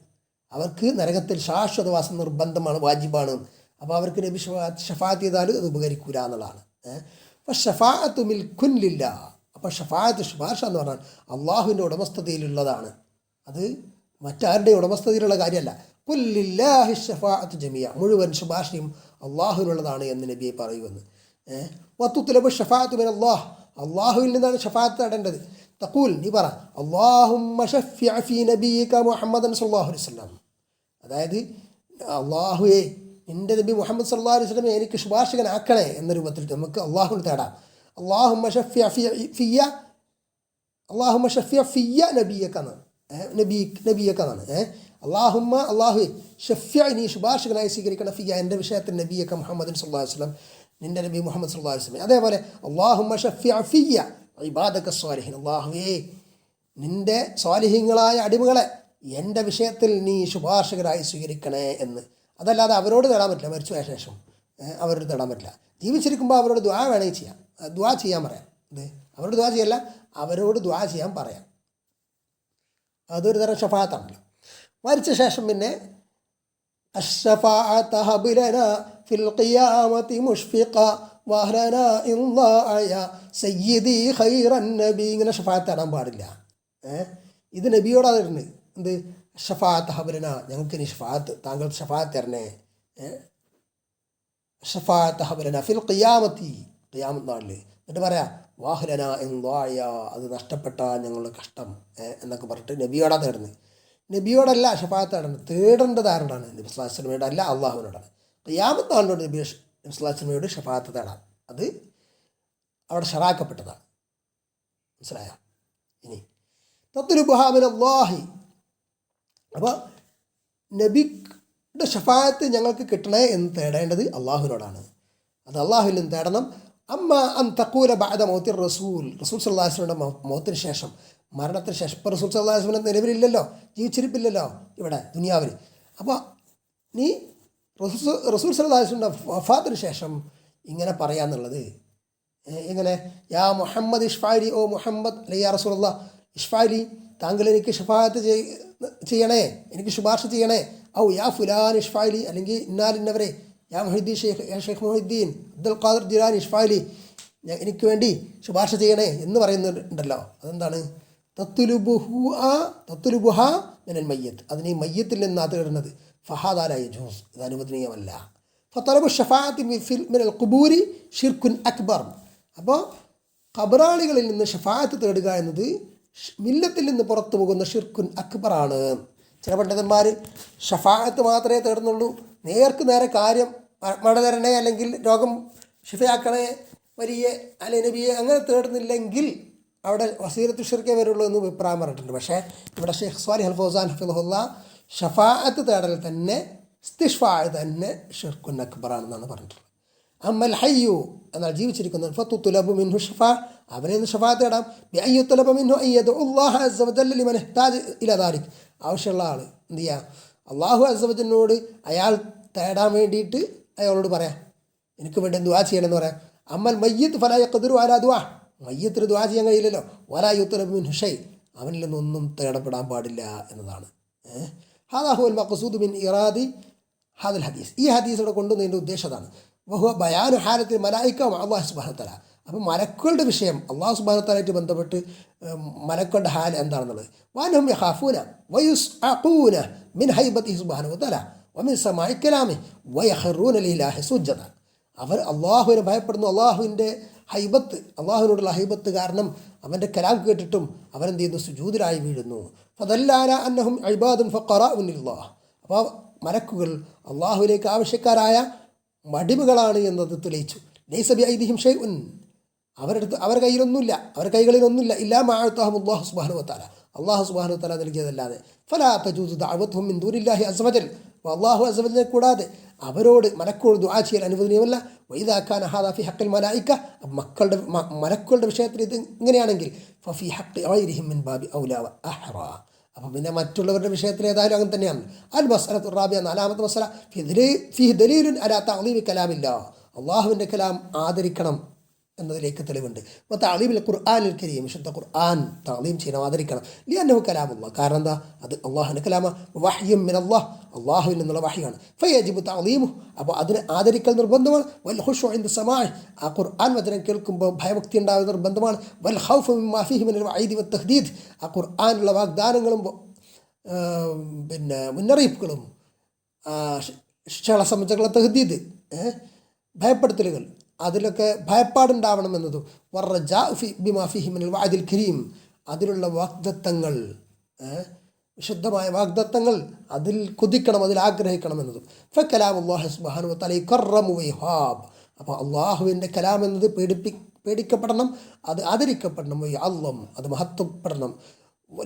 അവർക്ക് നരകത്തിൽ ശാശ്വതവാസം നിർബന്ധമാണ്, വാജിബാണ്. അപ്പോൾ അവർക്ക് നബി ഷഫാഅത്ത് ചെയ്താലും അത് ഉപകരിക്കൂല എന്നുള്ളതാണ്. അപ്പോൾ ഷഫാഅത്തു മിൽകുൻ ലില്ലാഹ്, അപ്പോൾ ഷഫാഅത്ത് ശുപാർശ എന്ന് പറഞ്ഞാൽ അള്ളാഹുവിൻ്റെ ഉടമസ്ഥതയിലുള്ളതാണ്. അത് മറ്റാരുടെ ഉടമസ്ഥതയിലുള്ള കാര്യമല്ല. ഖുൽ ലില്ലാഹി ഷഫാഅത്തു ജമിയ, മുഴുവൻ ശുപാർശയും അള്ളാഹുവിനുള്ളതാണ് എന്ന് നബിയെ പറയുമെന്ന്. വത്തുത്ലബു ഷഫാഅത്തു മിനല്ലാഹ്, അള്ളാഹുവിൽ നിന്നാണ് ഷഫാഅത്ത് നേടേണ്ടത്. തഖൂൽ, നീ പറ, അല്ലാഹുമ്മ ശഫ്ഇ ഫീ നബിയിക മുഹമ്മദൻ സല്ലല്ലാഹു അലൈഹി വസല്ലം, അതായത് അള്ളാഹുവേ, നിൻ്റെ നബി മുഹമ്മദ് സല്ലല്ലാഹു അലൈഹി വസല്ലം എനിക്ക് ശുപാർശകനാക്കണേ എന്ന രൂപത്തിൽ നമുക്ക് അള്ളാഹുവിന് തേടാം. അല്ലാഹുമ്മ ശഫ്ഇ ഫിയ്യ, അല്ലാഹുമ്മ ശഫ്ഇ ഫിയ്യ നബിയക എന്നാണ്, നബിയക എന്നാണ്. അല്ലാഹുമ്മ, അള്ളാഹുവേ, ശഫ്ഇ, നീ ശുപാർശകനായി സ്വീകരിക്കണം, ഫിയ്യ, എൻ്റെ വിഷയത്തിൽ നബിയക മുഹമ്മദൻ സല്ലല്ലാഹു അലൈഹി വസല്ലം, നിൻ്റെ നബി മുഹമ്മദ് സല്ലല്ലാഹു അലൈഹി വസല്ലം. അതേപോലെ അല്ലാഹുമ്മ ശഫ്ഇ ഫിയ്യ ഇബാദക സ്വാലിഹീൻ, അല്ലാഹുവേ, നിൻ്റെ സ്വാലിഹീങ്ങളായ അടിമകളെ എൻ്റെ വിഷയത്തിൽ നീ ശുപാർശകരായി സ്വീകരിക്കണേ എന്ന്. അതല്ലാതെ അവരോട് തേടാൻ പറ്റില്ല, മരിച്ചു പോയ ശേഷം അവരോട് തേടാൻ പറ്റില്ല. ജീവിച്ചിരിക്കുമ്പോൾ അവരോട് ദുആ വേണമെങ്കിൽ ചെയ്യാം, ദുആ ചെയ്യാൻ പറയാം. അവരോട് ദുആ ചെയ്യല്ല, അവരോട് ദുആ ചെയ്യാൻ പറയാം. അതൊരു തരം ഷഫാഅത്താണല്ലോ. മരിച്ച ശേഷം പിന്നെ അഷ്ശഫാഅത ഹബ് ലനാ ഫിൽ ഖിയാമത്തി മുഷ്ഫിഖ വഹ്ലനാ ഇൻദാഅയ സയ്യിദി ഖൈറൻ നബി, ഇങ്ങനെ ഷഫാഅത്ത് തേടാൻ പാടില്ല. ഇത് നബിയോടാണ് വരുന്നത്. എന്ത്? ഷഫാഅത്ത് ഹബ് ലനാ, ഞങ്ങൾക്ക് നീ ഷഫാഅത്ത്, താങ്കൾ ഷഫാഅത്ത് തരണേ. ഷഫാഅത്ത് ഹബ് ലനാ ഫിൽ ഖിയാമത്തി, ഖിയാമത്ത് നാളിൽ. എന്നിട്ട് പറയാം വാഹ്ലനാ ഇൻദാഅയ, അത് നഷ്ടപ്പെട്ട ഞങ്ങളുടെ കഷ്ടം എന്നൊക്കെ പറഞ്ഞിട്ട് നബിയോടാണ് തേടുന്നത്. നബിയോടല്ല ഷഫാഅത്ത് തേടേണ്ടത്. തേടേണ്ടത് ആരോടാണ്? നബി സല്ലല്ലാഹു അലൈഹി വസല്ലമയോട് അല്ല, അള്ളാഹുവിനോടാണ്. ഖിയാമത്ത് നാളിനോട് നബി സല്ലല്ലാഹു അലൈഹി വസല്ലമയോട് ഷഫാഅത്ത് തേടാം. അത് അവിടെ ഷറാക്കപ്പെട്ടതാണ്. മനസ്സിലായോ? ഇനി തത്ലുബുഹാ മിനല്ലാഹി, അപ്പോൾ നബിയുടെ ഷഫാഅത്ത് ഞങ്ങൾക്ക് കിട്ടണേ എന്ന് തേടേണ്ടത് അള്ളാഹുവിനോടാണ്. അത് അള്ളാഹുവിൽ നിന്ന് തേടണം. അമ്മ അൻ തഖൂല ബഅദ മൗത്തി റസൂൽ, റസൂൽ സല്ലല്ലാഹു അലൈഹി വസല്ലമയുടെ മൗത്തിന് ശേഷം, മരണത്തിന് ശേഷം. ഇപ്പോൾ റസൂൽ സല്ലല്ലാഹു അലൈഹി വസല്ലം നിലവിലില്ലല്ലോ, ജീവിച്ചിരിപ്പില്ലല്ലോ ഇവിടെ ദുനിയാവിൽ. അപ്പോൾ നീ റസൂൽ സല്ലല്ലാഹു അലൈഹി വസല്ലം വഫാത്തിന് ശേഷം ഇങ്ങനെ പറയാന്നുള്ളത് എങ്ങനെ? യാ മുഹമ്മദ് ഇഷ്ഫാലി, ഓ മുഹമ്മദ്, അല്ലെ യാ റസൂലുള്ളാഹ് ഇഷ്ഫാലി, താങ്കൾ എനിക്ക് ഷഫാഅത്ത് ചെയ്യണേ, എനിക്ക് ശുപാർശ ചെയ്യണേ. ഔ യാ ഫുലാൻ ഇഷ്ഫാലി, അല്ലെങ്കിൽ ഇന്നാലിന്നവരെ, യാ മുഹിദ്ദീൻ ഷെയ്ഖ് മുഹിദ്ദീൻ അബ്ദുൽ ഖാദിർ ജിലാനി ഇഷ്ഫാലി, എനിക്ക് വേണ്ടി ശുപാർശ ചെയ്യണേ എന്ന് പറയുന്നുണ്ടല്ലോ. അതെന്താണ്? തത്തുലുബുഹ മിനൽ മയ്യത്ത്, അതിന് ഈ മയ്യത്തിൽ നിന്നാണ് തേടുന്നത്. ഫഹാദാല യജൂസ്, ഇത് അനുവദനീയമല്ല. ഫതലബു ഷഫാഅത്തി മിനൽ ഖുബൂരി ഷിർക്കുൻ അക്ബർ. അപ്പോൾ ഖബറാളികളിൽ നിന്ന് ഷഫാഅത്ത് തേടുക എന്നത് മില്ലത്തിൽ നിന്ന് പുറത്തു പോകുന്ന ഷിർക്കുൻ അക്ബറാണ്. ചില പണ്ഡിതന്മാർ ഷഫാഅത്ത് മാത്രമേ തേടുന്നുള്ളൂ, നേർക്ക് നേരെ കാര്യം മഴ തരണേ അല്ലെങ്കിൽ രോഗം ഷിഫയാക്കണേ വലിയ അല്ലെ നബിയെ അങ്ങനെ തേടുന്നില്ലെങ്കിൽ അവിടെ വസീലത്തു ഷിർക്കേ വരുള്ളൂ എന്ന് അഭിപ്രായം പറഞ്ഞിട്ടുണ്ട്. പക്ഷേ ഇവിടെ ഷെയ്ഖ് സ്വാലിഹ് അൽ ഫൗസാൻ ഹഫിളഹുല്ലാ ഷഫാഅത്ത് തേടൽ തന്നെ ഇസ്തിഷ്ഫാഅ് തന്നെ ഷിർക്കുൻ അക്ബറാണെന്നാണ് പറഞ്ഞിട്ടുള്ളത്. അമ്മൽ ഹയ്യു എന്നാൽ ജീവിച്ചിരിക്കുന്നത് ഫത്തുലബു മിൻഹു ഷഫാ, അവരെ നിന്ന് ഷഫാഅത്ത് തേടാം. ബിഅയ്യുത്തലബ മിൻഹു അയ്യദുല്ലാഹ അസ്സ വജല്ല ലിമൻ ഇഹ്താജ ഇലാ ദാലിക്. ആവശ്യമുള്ള ആൾ എന്ത് ചെയ്യുക, അള്ളാഹു അസ്സ വജലിനോട് അയാൾ തേടാൻ വേണ്ടിയിട്ട് അയാളോട് പറയാം, എനിക്ക് വേണ്ടി ദുആ ചെയ്യണമെന്ന് പറയാം. അമ്മൽ മയ്യിത്ത് ഫലാ യഖ്ദിറു അലാ ദുആ, മയ്യത്തിന് ദുആ ചെയ്യാൻ കഴിയില്ലല്ലോ. വലാ യുത്ലബു മിൻഹു ഷൈ, അവനിൽ നിന്നൊന്നും തേടപ്പെടാൻ പാടില്ല എന്നതാണ്. ഹാദാ ഹുവൽ മഖ്സൂദു മിൻ ഇറാദി ഹാദൽ ഹദീസ്. ഈ ഹദീസ് ഇവിടെ കൊണ്ടുവന്നതിൻ്റെ ഉദ്ദേശം അതാണ്. വഹുവ ബയാനു ഹാലത്തിൽ മലായിക അല്ലാഹു സുബ്ഹാനഹു വ തആല. അപ്പോൾ മലക്കുകളുടെ വിഷയം അല്ലാഹു സുബ്ഹാനഹു വ തആലയായിട്ട് ബന്ധപ്പെട്ട് മലക്കുകളുടെ ഹാൽ എന്താണെന്നുള്ളത്. വഅന്നഹും യഖാഫൂന വയുസ്അഖൂന മിൻ ഹൈബത്തിഹി സുബ്ഹാനഹു വ തആല വമിൻ സമാഇ കലാമിഹി വയഖറൂന ലില്ലാഹി സുജ്ജദ. അവർ അള്ളാഹുവിനെ ഭയപ്പെടുന്നു, അള്ളാഹുവിൻ്റെ ഹൈബത്ത്, അള്ളാഹുവിനോടുള്ള ഹൈബത്ത് കാരണം അവൻ്റെ കലാം കേട്ടിട്ടും അവരെന്ത് ചെയ്യുന്നു, സുജൂദിലായി വീഴുന്നു. ഫദല്ലാല അന്നഹും ഇബാദുൻ ഫഖറാഉൻ ലില്ലാഹ്. അപ്പോൾ മലക്കുകൾ അള്ളാഹുവിലേക്ക് ആവശ്യക്കാരായ മടിമകളാണ് എന്നത് തെളിയിച്ചു. ലൈസ ബിഐദിഹിം ഷൈഉൻ, അവരുടെ കയ്യിലൊന്നുമില്ല, അവരുടെ കൈകളിലൊന്നുമില്ല. ഇല്ലാ മാ അഅതാഹും അല്ലാഹു സുബ്ഹാനഹു വ തആല, അള്ളാഹു സുബ്ഹാനഹു വ തആല നൽകിയതല്ലാതെ. ഫലാ തജൂസു ദഅവതുഹും മിൻ ദൂനില്ലാഹി അസ്സ വജൽ, അള്ളാഹു അസ്സ വജലിനെ കൂടാതെ അവരോട് മലക്കുകളോട് ദുആ ചെയ്യൽ അനുവദനീയമല്ല. വഇദാ കാന ഹാദാ ഫി ഹഖ്ഖിൽ മലായിക, മലക്കുകളുടെ വിഷയത്തിൽ ഇത് ഇങ്ങനെയാണെങ്കിൽ ഫഫി ഹഖ്ഖി ഗൈരിഹിം മിൻ ബാബി ഔലാ വ അഹ്റാ. അപ്പം പിന്നെ മറ്റുള്ളവരുടെ വിഷയത്തിൽ ഏതായാലും അങ്ങനെ തന്നെയാണ്. അൽ മസ്അലത്തു റാബിയ, നാലാമത്തെ മസ്അല, ഫീഹി ദലീലുൻ അലാ തഅളീമി കലാമില്ലാഹ്, അള്ളാഹുവിൻ്റെ കലാം ആദരിക്കണം എന്നതിലേക്ക് തെളിവുണ്ട്. അപ്പോൾ തഅളീമുൽ ഖുർആനിൽ കരീം, വിശുദ്ധ ഖുർആൻ തഅളീം ചെയ്യണം, ആദരിക്കണം. ലിഅന്നഹു കലാമുല്ലാഹ്, കാരണം എന്താ, അത് അള്ളാഹുവിൻ്റെ കലാമ. വഹ്യും മിനല്ലാഹ്, അള്ളാഹുവിൽ നിന്നുള്ള വഹ്യാണ്. ഫയജിബു തഅളീമുഹു, അപ്പോൾ അതിനെ ആദരിക്കൽ നിർബന്ധമാണ്. വൽ ഖുശൂഉ ഇൻദ സമാഇ, ആ ഖുർആൻ വചനം കേൾക്കുമ്പോൾ ഭയഭക്തി ഉണ്ടാവുക നിർബന്ധമാണ്. വൽ ഖൗഫു മിമ്മാ ഫീഹി മിനൽ വഈദി വത്തഹ്ദീദ്, ആ ഖുർആനിലുള്ള വാഗ്ദാനങ്ങളും പിന്നെ മുന്നറിയിപ്പുകളും ശിക്ഷകളെ സംബന്ധിച്ചുള്ള തഹ്ദീദ്, ഭയപ്പെടുത്തലുകൾ, അതിലൊക്കെ ഭയപ്പാടുണ്ടാവണമെന്നതും. വറജാ ബിമാ ഫീഹി മിനൽ വഅദിൽ കരീം, അതിലുള്ള വാഗ്ദത്തങ്ങൾ, വിശുദ്ധമായ വാഗ്ദത്തങ്ങൾ, അതിൽ കൊതിക്കണം, അതിൽ ആഗ്രഹിക്കണം എന്നതും. ഫകലാമുല്ലാഹി സുബ്ഹാനഹു വ തആല യകറമു വയഹാബ്, അപ്പോൾ അള്ളാഹുവിൻ്റെ കലാം എന്നത് പേടിക്കപ്പെടണം, അത് ആദരിക്കപ്പെടണം. വയഅല്ലം, അത് മഹത്വപ്പെടണം.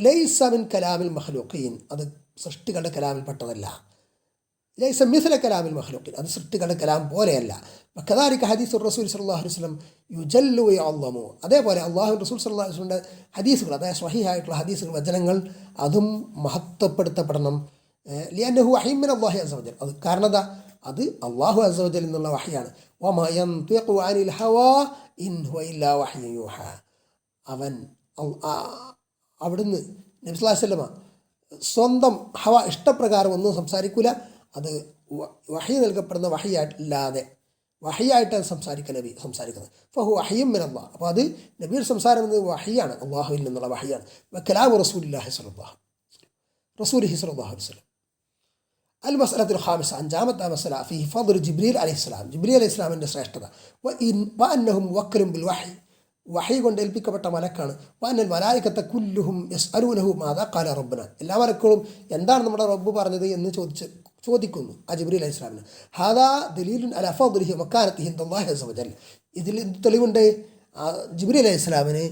ലൈസ മിൻ കലാമിൽ മഖ്ലൂഖീൻ, അത് സൃഷ്ടികളുടെ കലാമിൽപ്പെട്ടതല്ല. ലൈസ മിസ്ല കലാമിൽ മഖ്ലൂഖീൻ, അത് സൃഷ്ടികളുടെ കലാം പോലെയല്ല. കദാലിക ഹദീസ് റസൂൽ സല്ലല്ലാഹു അലൈഹി വസല്ലം യുജല്ലു വയഅല്ലമു, അതേപോലെ അള്ളാഹു റസൂൽ സല്ലല്ലാഹു അലൈഹി വസല്ലമയുടെ ഹദീസുകൾ, അതായത് സ്വഹീഹായിട്ടുള്ള ഹദീസുകൾ, വചനങ്ങൾ, അതും മഹത്വപ്പെടുത്തപ്പെടണം. ലിഅന്നഹു വഹയ്യും മിനല്ലാഹി അസ്സ വജൽ, അത് കാരണം എന്താ, അത് അള്ളാഹു അസ്സ വജൽ എന്നുള്ള വഹയാണ്. വമാ യൻതിഖു അനിൽ ഹവാ ഇൻ ഹുവ ഇല്ലാ വഹ്യുൻ യൂഹാ, അവൻ അവിടുന്ന് നബി സല്ലല്ലാഹു അലൈഹി വസല്ലമ സ്വന്തം ഹവ ഇഷ്ടപ്രകാരം ഒന്നും സംസാരിക്കില്ല, അത് വഹി നൽകപ്പെടുന്ന വഹിയല്ലാതെ, വഹിയായിട്ടാണ് നബി സംസാരിക്കുന്നത്. ഫഹു വഹയ്യും മിനല്ലാഹ്, അപ്പോൾ അത് നബിയുടെ സംസാരം എന്നത് വഹിയാണ്, അള്ളാഹുവിൽ നിന്നുള്ള വഹിയാണ്. കലാമു റസൂലില്ലാഹി സ്വല്ലല്ലാഹു അലൈഹി വസല്ലം. അൽ മസ്അലത്തുൽ ഖാമിസ, അഞ്ചാമത്തെ മസ്അല, ഫീഹി ഫദ്ലു ജിബ്രീൽ അലൈഹിസ്സലാം, ജിബ്രീൽ അലൈഹിസ്സലാമിൻ്റെ ശ്രേഷ്ഠത. വ അന്നഹും മുവക്കലും ബിൽ വഹി, വഹി കൊണ്ട് ഏൽപ്പിക്കപ്പെട്ട മലക്കാണ്. വഅന്നൽ മലായികത കുല്ലുഹും യസ്അലൂനഹു മാദാ ഖാല റബ്ബുന, എല്ലാ മലക്കുകളും എന്താണ് നമ്മുടെ റബ്ബ് പറഞ്ഞത് എന്ന് ചോദിക്കുന്നു ആ ജിബ്രീൽ അലൈഹിസ്സലാമിന്. ഹാദാ ദലീലുൻ അലാ ഫദ്ലിഹി വകാനതിഹി ഇൻദല്ലാഹി അസ്സ വജൽ, ഇതിൽ തെളിവുണ്ട് ജിബ്രീൽ അലൈഹിസ്സലാമിന്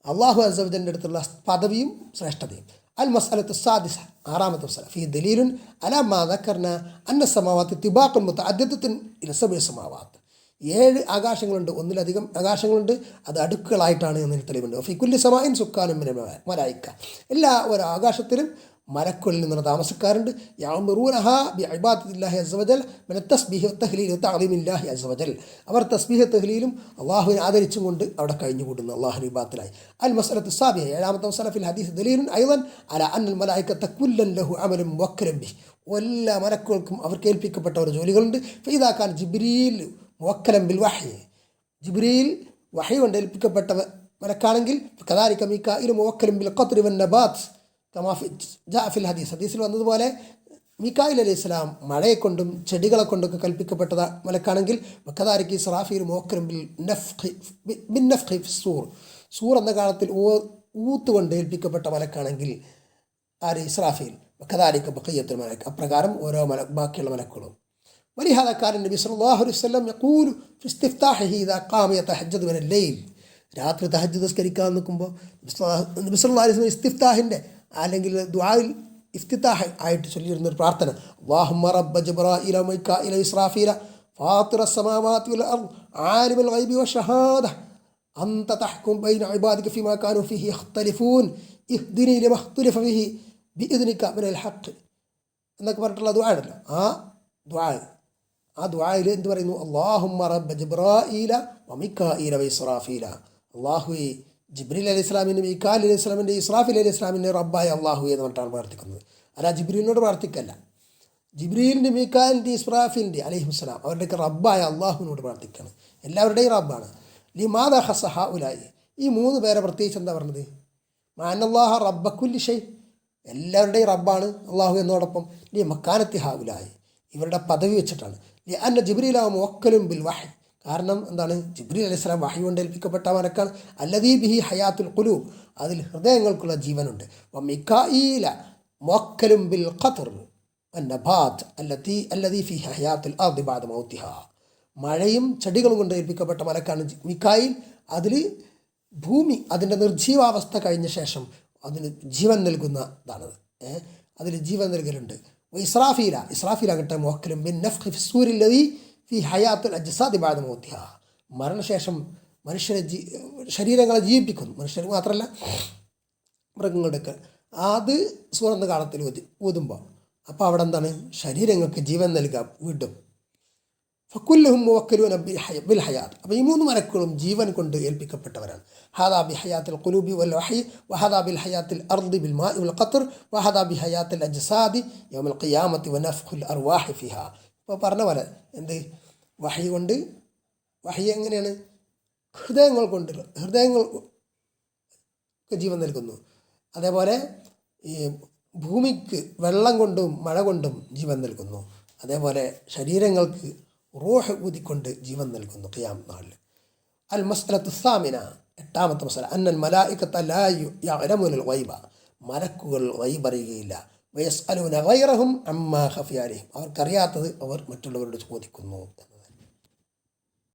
അള്ളാഹു അസ്സ വജലിൻ്റെ അടുത്തുള്ള പദവിയും ശ്രേഷ്ഠതയും. അൽ മസ്അലത്തു സാദിസ, ആറാമത്തെ മസ്അല, ഫീ ദലീലുൻ അലാ മാ ദക്കർന അന്ന സമാവാത്തി തിബാഖുൻ മുതഅദ്ദിദത്തുൻ ഇല സബ്ഇ സമാവാത്ത്, 7 ആകാശങ്ങളുണ്ട്, ഒന്നിലധികം ആകാശങ്ങളുണ്ട്, അത് അടുക്കുകളായിട്ടാണ് എന്നതിൽ തെളിവുണ്ട്. ഫീ കുല്ലി സമാഇൻ സുക്കാനും മിനൽ മലായിക, എല്ലാ ഒരു ആകാശത്തിലും മലക്കുകളിൽ നിന്നുള്ള താമസക്കാരുണ്ട്. യഅ്മുറൂനഹാ ബിഇബാദത്തില്ലാഹി അസ്സ വജൽ മിന തസ്ബീഹി വതഹ്ലീൽ വതഅദീമില്ലാഹി അസ്സ വജൽ, അവർ തസ്ബീഹ് തഹ്ലീലും അള്ളാഹുവിനെ ആദരിച്ചും കൊണ്ട് അവിടെ കഴിഞ്ഞുകൂടുന്നു, അള്ളാഹുവിൻ്റെ ഇബാദത്തിലായി. അൽ മസ്അലത്തു സാബിഹ, ഏഴാമത്തെ മസ്അല, ഫിൽ ഹദീസ് ദലീലുൻ അയ്ളൻ അലാ അന്നൽ മലായികത കുല്ലൻ ലഹു അമലുൻ മുവക്കലൻ ബിഹി, എല്ലാ മലക്കുകൾക്കും അവർക്ക് ഏൽപ്പിക്കപ്പെട്ട ഒരു ജോലികളുണ്ട്. ഫഇദാ കാന ജിബ്രീൽ മുവക്കലൻ ബിൽ വഹി, ജിബ്രീൽ വഹി കൊണ്ട് ഏൽപ്പിക്കപ്പെട്ട മലക്കാണെങ്കിൽ കദാലിക മീകായിൽ മുവക്കലൻ ബിൽ ഖത്രി വൻ നബാത്ത് കമാ ജാഅ ഫിൽ ഹദീസ്, ഹദീസിൽ വന്നതുപോലെ മീകായിൽ അലൈഹി ഇസ്ലാം മഴയെ കൊണ്ടും ചെടികളെ കൊണ്ടൊക്കെ കൽപ്പിക്കപ്പെട്ട മലക്കാണെങ്കിൽ വക്കദാലിക ഇസ്രാഫീൽ മുവക്കലും ബിൻ നഫ്ഖി ഫിസ്സൂർ, സൂർ എന്ന കാലത്തിൽ ഊത്തുകൊണ്ട് ഏൽപ്പിക്കപ്പെട്ട മലക്കാണെങ്കിൽ ആര് ഇസ്രാഫീൽ, വക്കദാലിക ബഖിയ്യത്തുൽ മലക്ക്, അപ്രകാരം ഓരോ ബാക്കിയുള്ള മലക്കുകളും. ولهذا كان النبي صلى الله عليه وسلم يقول في استفتاحه إذا قام يتهجد من الليل, രാത്രി തഹജ്ജുദ് നിസ്കരിക്കാൻ നിൽക്കുമ്പോൾ നബി സല്ലല്ലാഹു അലൈഹി വസല്ലം ഇസ്തിഫ്താഹിൻ്റെ അല്ലെങ്കിൽ ദുആയിൽ ഇഫ്തിതാഹ് ആയിട്ട് ചൊല്ലിയിരുന്നൊരു പ്രാർത്ഥന, അല്ലാഹുമ്മ റബ്ബ ജിബ്രാഈല വമീകാഈല വഇസ്രാഫീല ഫാത്തിറ السماوات والأرض عالم الغيب والشهادة أنت تحكم بين عبادك فيما كانوا فيه يختلفون اهدني لما اختلف فيه بإذنك من الحق എന്നൊക്കെ പറഞ്ഞിട്ടുള്ള ദുആ ഉണ്ടല്ലോ. ആ ദുആയിൽ എന്ത് പറയുന്നു? അല്ലാഹുമ്മ റബ്ബ ജിബ്രാഈല വമീകാഈല വഇസ്രാഫീല, അല്ലാഹുവേ ജിബ്രീൽ അലൈഹി ഇസ്ലാമിൻ്റെ, മീകായിൽ അലൈഹി ഇസ്ലാമിൻ്റെ, ഇസ്രാഫീൽ അലൈഹി ഇസ്ലാമിൻ്റെ റബ്ബായ അല്ലാഹുവേ എന്ന് പറഞ്ഞിട്ടാണ് പ്രാർത്ഥിക്കുന്നത്. അല്ല ജിബ്രീലിനോട് പ്രാർത്ഥിക്കല്ല, ജിബ്രീലിൻ്റെ, മീകായിലിൻ്റെ, ഇസ്രാഫീലിൻ്റെ അലൈഹിസ്സലാം അവരുടെയൊക്കെ റബ്ബായ അള്ളാഹുവിനോട് പ്രാർത്ഥിക്കണം. എല്ലാവരുടെയും റബ്ബാണ്. ലിമാദ ഖസ്സ ഹഉലായി, ഈ മൂന്ന് പേരെ പ്രത്യേകിച്ച് എന്താ പറഞ്ഞത്? മാനല്ലാഹ റബ്ബ കുല്ലി ഷൈ, എല്ലാവരുടെയും റബ്ബാണ് അള്ളാഹു എന്നോടൊപ്പം. ലി മക്കാനത്തി ഹഉലായി, ഇവരുടെ പദവി വെച്ചിട്ടാണ്. ലി അന്ന ജിബ്രീല മുവക്കലും ബിൽ വഹി, കാരണം എന്താണ്? ജിബ്രീൽ അലൈഹി സ്വലാം വഹി കൊണ്ട് ഏൽപ്പിക്കപ്പെട്ട മലക്കാണ്. അല്ലദീ ബിഹി ഹയാത്തുൽ ഖുലൂബ്, അതിൽ ഹൃദയങ്ങൾക്കുള്ള ജീവനുണ്ട്. വ മീകാഈല മുവക്കലും ബിൽ ഖത്ർ അന്നബാത്ത് അല്ലദീ ഫിഹി ഹയാത്തുൽ അർദി ബഅദ മൗതിഹാ, മഴയും ചെടികളും കൊണ്ട് ഏൽപ്പിക്കപ്പെട്ട മലക്കാണ് മീകായിൽ. അതിൽ ഭൂമി അതിൻ്റെ നിർജീവാവസ്ഥ കഴിഞ്ഞ ശേഷം അതിന് ജീവൻ നൽകുന്നതാണത്. അതിൽ ജീവൻ നൽകലുണ്ട്. ഇസ്രാഫീലാകട്ടെ മുവക്കലും ബിൻ നഫ്ഖി ഫിസ്സൂരി അല്ലദീ ഫി ഹയാത്തുൽ അജ്സാദി ബഅദ മൗതിഹാ, മരണശേഷം മനുഷ്യരെ ശരീരങ്ങളെ ജീവിപ്പിക്കുന്നു. മനുഷ്യർ മാത്രമല്ല മൃഗങ്ങളുടെയൊക്കെ. അത് സൂറന്ന കാലത്തിൽ ഊതുമ്പോൾ അപ്പോൾ അവിടെ എന്താണ്? ശരീരങ്ങൾക്ക് ജീവൻ നൽകുക വീണ്ടും. ഫക്കുല്ലുഹും മുവക്കലൂന ബിൽ ഹയാത്ത്, അപ്പോൾ ഈ മൂന്ന് മലക്കുകളും ജീവൻ കൊണ്ട് ഏൽപ്പിക്കപ്പെട്ടവരാണ്. ഹാദാ ബി ഹയാത്തിൽ ഖുലൂബി വൽ വഹി, വഹദാ ബിൽ ഹയാത്തിൽ അർദി ബിൽ മാഇ വൽ ഖത്ർ, വഹദാ ബി ഹയാത്തിൽ അജ്സാദി യൗമൽ ഖിയാമത്തി വനഫ്ഖുൽ അർവാഹി ഫിഹാ. ഇപ്പോൾ പറഞ്ഞ പോലെ എന്ത്? വഹി കൊണ്ട്, വഹി എങ്ങനെയാണ്? ഹൃദയങ്ങൾക്ക് ജീവൻ നൽകുന്നു. അതേപോലെ ഈ ഭൂമിക്ക് വെള്ളം കൊണ്ടും മഴ കൊണ്ടും ജീവൻ നൽകുന്നു. അതേപോലെ ശരീരങ്ങൾക്ക് റൂഹ് ഊതിക്കൊണ്ട് ജീവൻ നൽകുന്നു ഖിയാമത്ത് നാളിൽ. അൽ മസ്അലത്തു സാമിന, എട്ടാമത്തെ മസല, അന്നൽ മലായികത ലാ യഅലമുൽ ഗൈബ, മലക്കുകൾ ഗൈബ് അറിയുകയില്ല. വയസ്അലൂന ഗൈറഹും അമ്മാ ഖഫിയ അലൈഹിം, അവർക്കറിയാത്തത് അവർ മറ്റുള്ളവരോട് ചോദിക്കുന്നു.